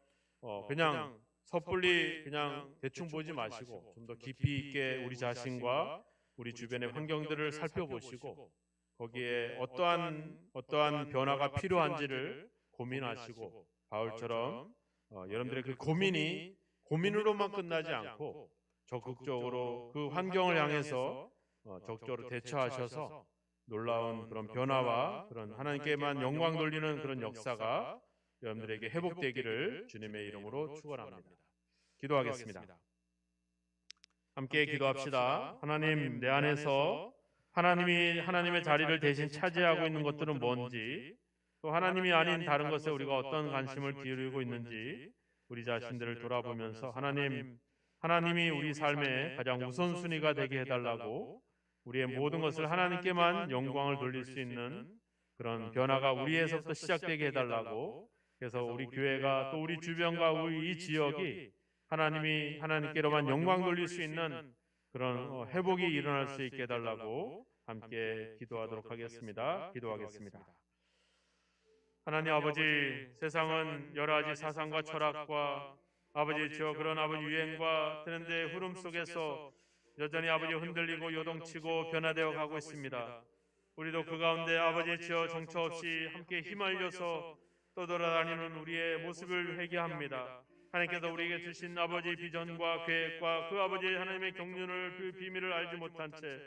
그냥 섣불리 그냥 대충 보지 마시고 좀 더 깊이 있게 우리 자신과 우리 주변의 환경들을 살펴보시고 거기에 어떠한 변화가 필요한지를 고민하시고 바울처럼 여러분들의 그 고민으로만 끝나지 않고 적극적으로 그 환경을 향해서 적극적으로 대처하셔서 놀라운 그런 변화와 그런 하나님께만 영광 돌리는 그런 역사가 여러분들에게 회복되기를 주님의 이름으로 축원합니다. 기도하겠습니다. 함께 기도합시다. 하나님, 내 안에서 하나님이 하나님의 자리를 대신 차지하고 있는 것들은 뭔지, 또 하나님이 아닌 다른 것에 우리가 어떤 관심을 기울이고 있는지 우리 자신들을 돌아보면서 하나님이 우리 삶의 가장 우선순위가 되게 해달라고 우리의 모든 것을 하나님께만 영광을 돌릴 수 있는 그런 변화가 우리에서부터 시작되게 해달라고, 그래서 우리 교회가 또 우리 주변과 우리 이 지역이 하나님께로만 영광 돌릴 수 있는 그런 회복이 일어날 수 있게 해달라고 함께 기도하도록 하겠습니다. 기도하겠습니다. 하나님 아버지, 세상은 여러 가지 사상과 철학과 아버지 주여 그런 아버지 유행과 트렌드의 흐름 속에서 여전히 아버지 흔들리고 요동치고 변화되어 가고 있습니다. 우리도 그 가운데 아버지 주여 정처 없이 함께 휘말려서 떠돌아다니는 우리의 모습을 회개합니다. 하나님께서 우리에게 주신 아버지 비전과 계획과 그 아버지 하나님의 경륜을 그 비밀을 알지 못한 채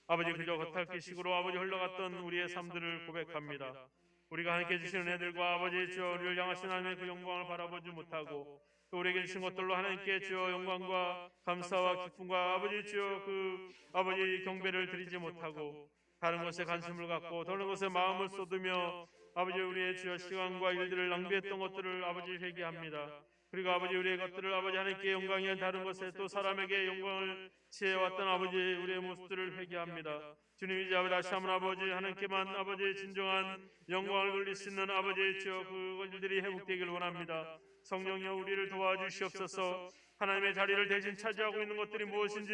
아버지 그저 겉핥기식으로 아버지 흘러갔던 우리의 삶들을 고백합니다. 우리가 하나님께 주신 은혜들과 아버지 주여 우리를 향하신 하나님의 그 영광을 바라보지 못하고 또 우리에게 주신 것들로 하나님께 주여 영광과 감사와 기쁨과 아버지 주여 그 아버지 경배를 드리지 못하고 다른 것에 관심을 갖고 다른 것에 마음을 쏟으며 아버지 우리의 주여 시간과 일들을 낭비했던 것들을 아버지 회개합니다. 그리고 아버지 우리의 것들을 아버지 하나님께 영광이 아닌 다른 것에 또 사람에게 영광을 취해왔던 아버지 우리의 모습들을 회개합니다. 주님 이제 아버지 다시 한번 아버지 하나님께만 아버지 진정한 영광을 돌릴 수 있는 아버지 주여 그 일들이 회복되길 원합니다. 성령이여 우리를 도와주시옵소서. 하나님의 자리를 대신 차지하고 있는 것들이 무엇인지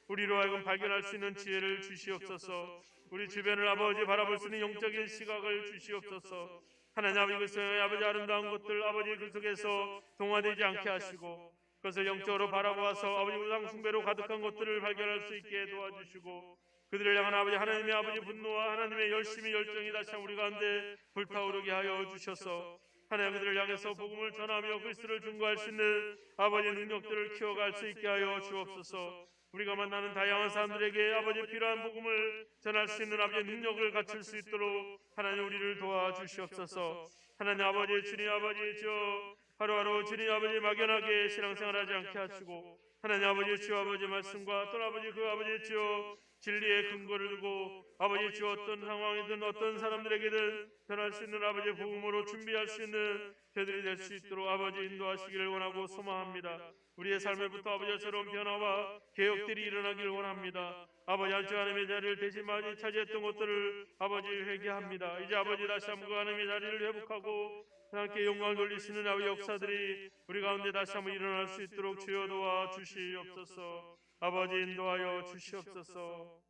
우리로 하여금 발견할 수 있는 지혜를 주시옵소서. 우리 주변을 아버지 바라볼 수 있는 영적인 시각을 주시옵소서. 하나님 아버지 그 성령의 아버지 아름다운 것들 아버지 그 속에서 동화되지 않게 하시고 그것을 영적으로 바라보아서 아버지 우상 숭배로 가득한 것들을 발견할 수 있게 도와주시고 그들을 향한 아버지 하나님의 아버지 분노와 하나님의 열심히 열정이 다시 한번 우리 가운데 불타오르게 하여 주셔서 하나님 그들을 향해서 복음을 전하며 그리스도를 증거할 수 있는 아버지의 능력들을 키워갈 수 있게 하여 주옵소서. 우리가 만나는 다양한 사람들에게 아버지 필요한 복음을 전할 수 있는 아버지의 능력을 갖출 수 있도록 하나님 우리를 도와주시옵소서. 하나님 아버지 주님 아버지 저 하루하루 주님 아버지 막연하게 신앙생활하지 않게 하시고 하나님 아버지 주 아버지 말씀과 또 아버지 그 아버지 주 진리의 근거를 두고 아버지 주 어떤 상황이든 어떤 사람들에게든 전할 수 있는 아버지의 복음으로 준비할 수 있는 저들이 될 수 있도록 아버지 인도하시기를 원하고 소망합니다. 우리의 삶에부터 아버지의 새로운 변화와 개혁들이 일어나기를 원합니다. 아버지 하나님의 자리를 대신 많이 차지했던 것들을 아버지 회개합니다. 이제 아버지 다시 한번 그 하나님의 자리를 회복하고 하나님께 영광을 돌리시는 아버지 역사들이 우리 가운데 다시 한번 일어날 수 있도록 주여 도와 주시옵소서. 아버지 인도하여 주시옵소서.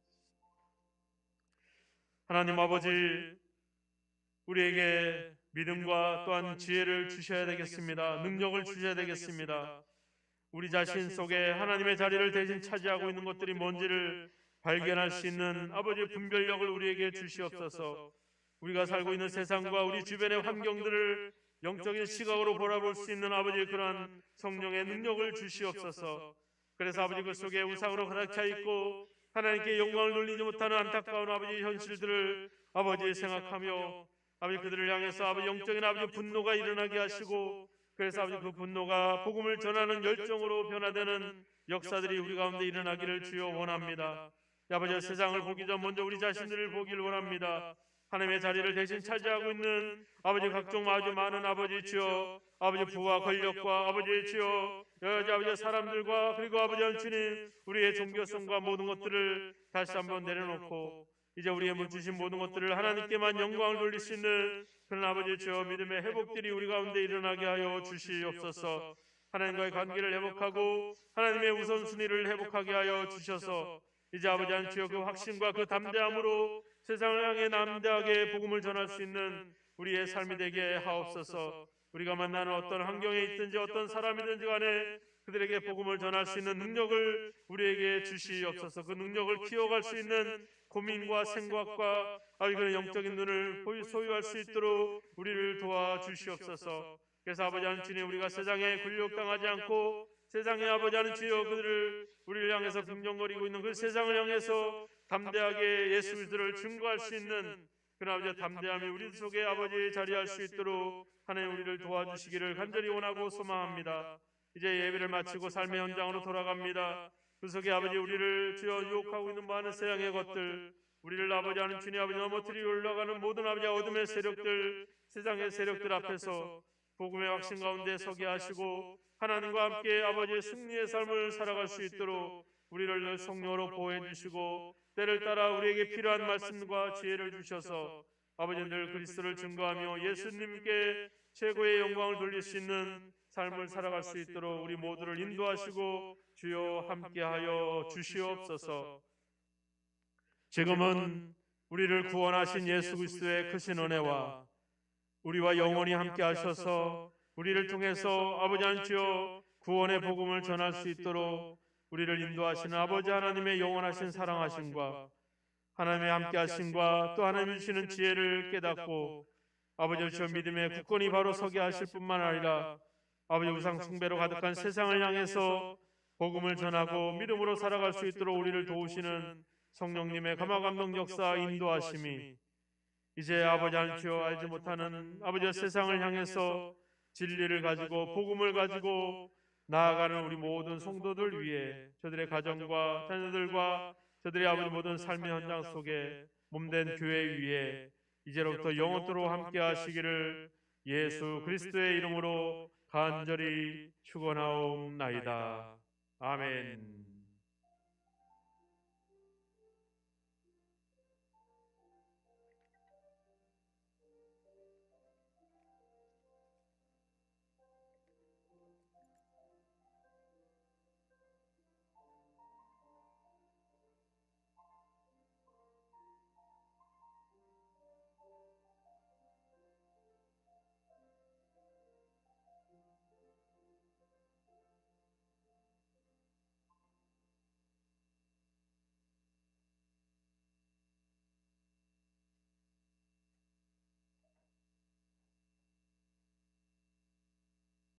하나님 아버지 우리에게 믿음과 또한 지혜를 주셔야 되겠습니다. 능력을 주셔야 되겠습니다. 우리 자신 속에 하나님의 자리를 대신 차지하고 있는 것들이 뭔지를 발견할 수 있는 아버지의 분별력을 우리에게 주시옵소서. 우리가 살고 있는 세상과 우리 주변의 환경들을 영적인 시각으로 바라볼 수 있는 아버지의 그러한 성령의 능력을 주시옵소서. 그래서 아버지 그 속에 우상으로 가득 차 있고 하나님께 영광을 돌리지 못하는 안타까운 아버지의 현실들을 아버지 생각하며 아버지 그들을 향해서 아버지 영적인 아버지 분노가 일어나게 하시고 그래서 아버지 그 분노가 복음을 전하는 열정으로 변화되는 역사들이 우리 가운데 일어나기를 주여 원합니다. 아버지 세상을 보기 전 먼저 우리 자신들을 보기를 원합니다. 하나님의 자리를 대신 차지하고 있는 아버지 각종 아주 많은 아버지 주여 아버지 부와 권력과 아버지 주여 여자 아버지 사람들과 그리고 아버지 주님 우리의 종교성과 모든 것들을 다시 한번 내려놓고 이제 우리의 주신 모든 것들을 하나님께만 영광을 돌릴 수 있는 그런 아버지 주여 믿음의 회복들이 우리 가운데 일어나게 하여 주시옵소서. 하나님과의 관계를 회복하고 하나님의 우선순위를 회복하게 하여 주셔서 이제 아버지 주여 그 확신과 그 담대함으로 세상을 향해 담대하게 복음을 전할 수 있는 우리의 삶이 되게 하옵소서. 우리가 만나는 어떤 환경에 있든지 어떤 사람이든지 간에 그들에게 복음을 전할 수 있는 능력을 우리에게 주시옵소서. 그 능력을 키워갈 수 있는 고민과 생각과 그런 영적인 눈을 소유할 수 있도록 우리를 도와주시옵소서. 그래서 아버지 하나님 주님 우리가 세상에 굴욕당하지 않고 세상의 아버지 하나님 주여 그들을 우리를 향해서 긍정거리고 있는 그 세상을 향해서 담대하게 예수 그리스도를 증거할 수 있는 그런 아버지의 담대함이 우리 속에 아버지 자리할 수 있도록 하나님 우리를 도와주시기를 간절히 원하고 소망합니다. 이제 예배를 마치고 삶의 현장으로 돌아갑니다. 그 속에 아버지 우리를 주여 유혹하고 있는 많은 세상의 것들 우리를 아버지 하는 주님 아버지 넘어뜨리고 올라가는 모든 아버지 어둠의 세력들 세상의 세력들 앞에서 복음의 확신 가운데 서게 하시고 하나님과 함께 아버지의 승리의 삶을 살아갈 수 있도록 우리를 성령으로 보호해 주시고 때를 따라 우리에게 필요한 말씀과 지혜를 주셔서 아버지 늘 그리스도를 증거하며 예수님께 최고의 영광을 돌릴 수 있는 삶을 살아갈 수 있도록 우리 모두를 인도하시고 주여 함께하여 주시옵소서. 지금은 우리를 구원하신 예수 그리스도의 크신 은혜와 우리와 영원히 함께하셔서 우리를 통해서 아버지 하나님 구원의 복음을 전할 수 있도록 우리를 인도하시는 아버지 하나님의 영원하신 사랑하심과 하나님의 함께하심과 또 하나님이 주시는 지혜를 깨닫고 아버지 주여 믿음의 굳건히 바로 서게 하실 뿐만 아니라 아버지 우상 숭배로 가득한 세상을 향해서 복음을 전하고 믿음으로 살아갈 수 있도록 우리를 도우시는 성령님의 감화감동 역사 인도하심이 이제 아버지 하나님 알지 못하는 아버지의 세상을 향해서 진리를 가지고 복음을 가지고 나아가는 우리 모든 성도들 위해 저들의 가정과 자녀들과 저들의 아버지 모든 삶의 현장 속에 몸된 교회 위에 이제로부터 영원토록 함께 하시기를 예수 그리스도의 이름으로 간절히 축원하옵나이다. 아멘.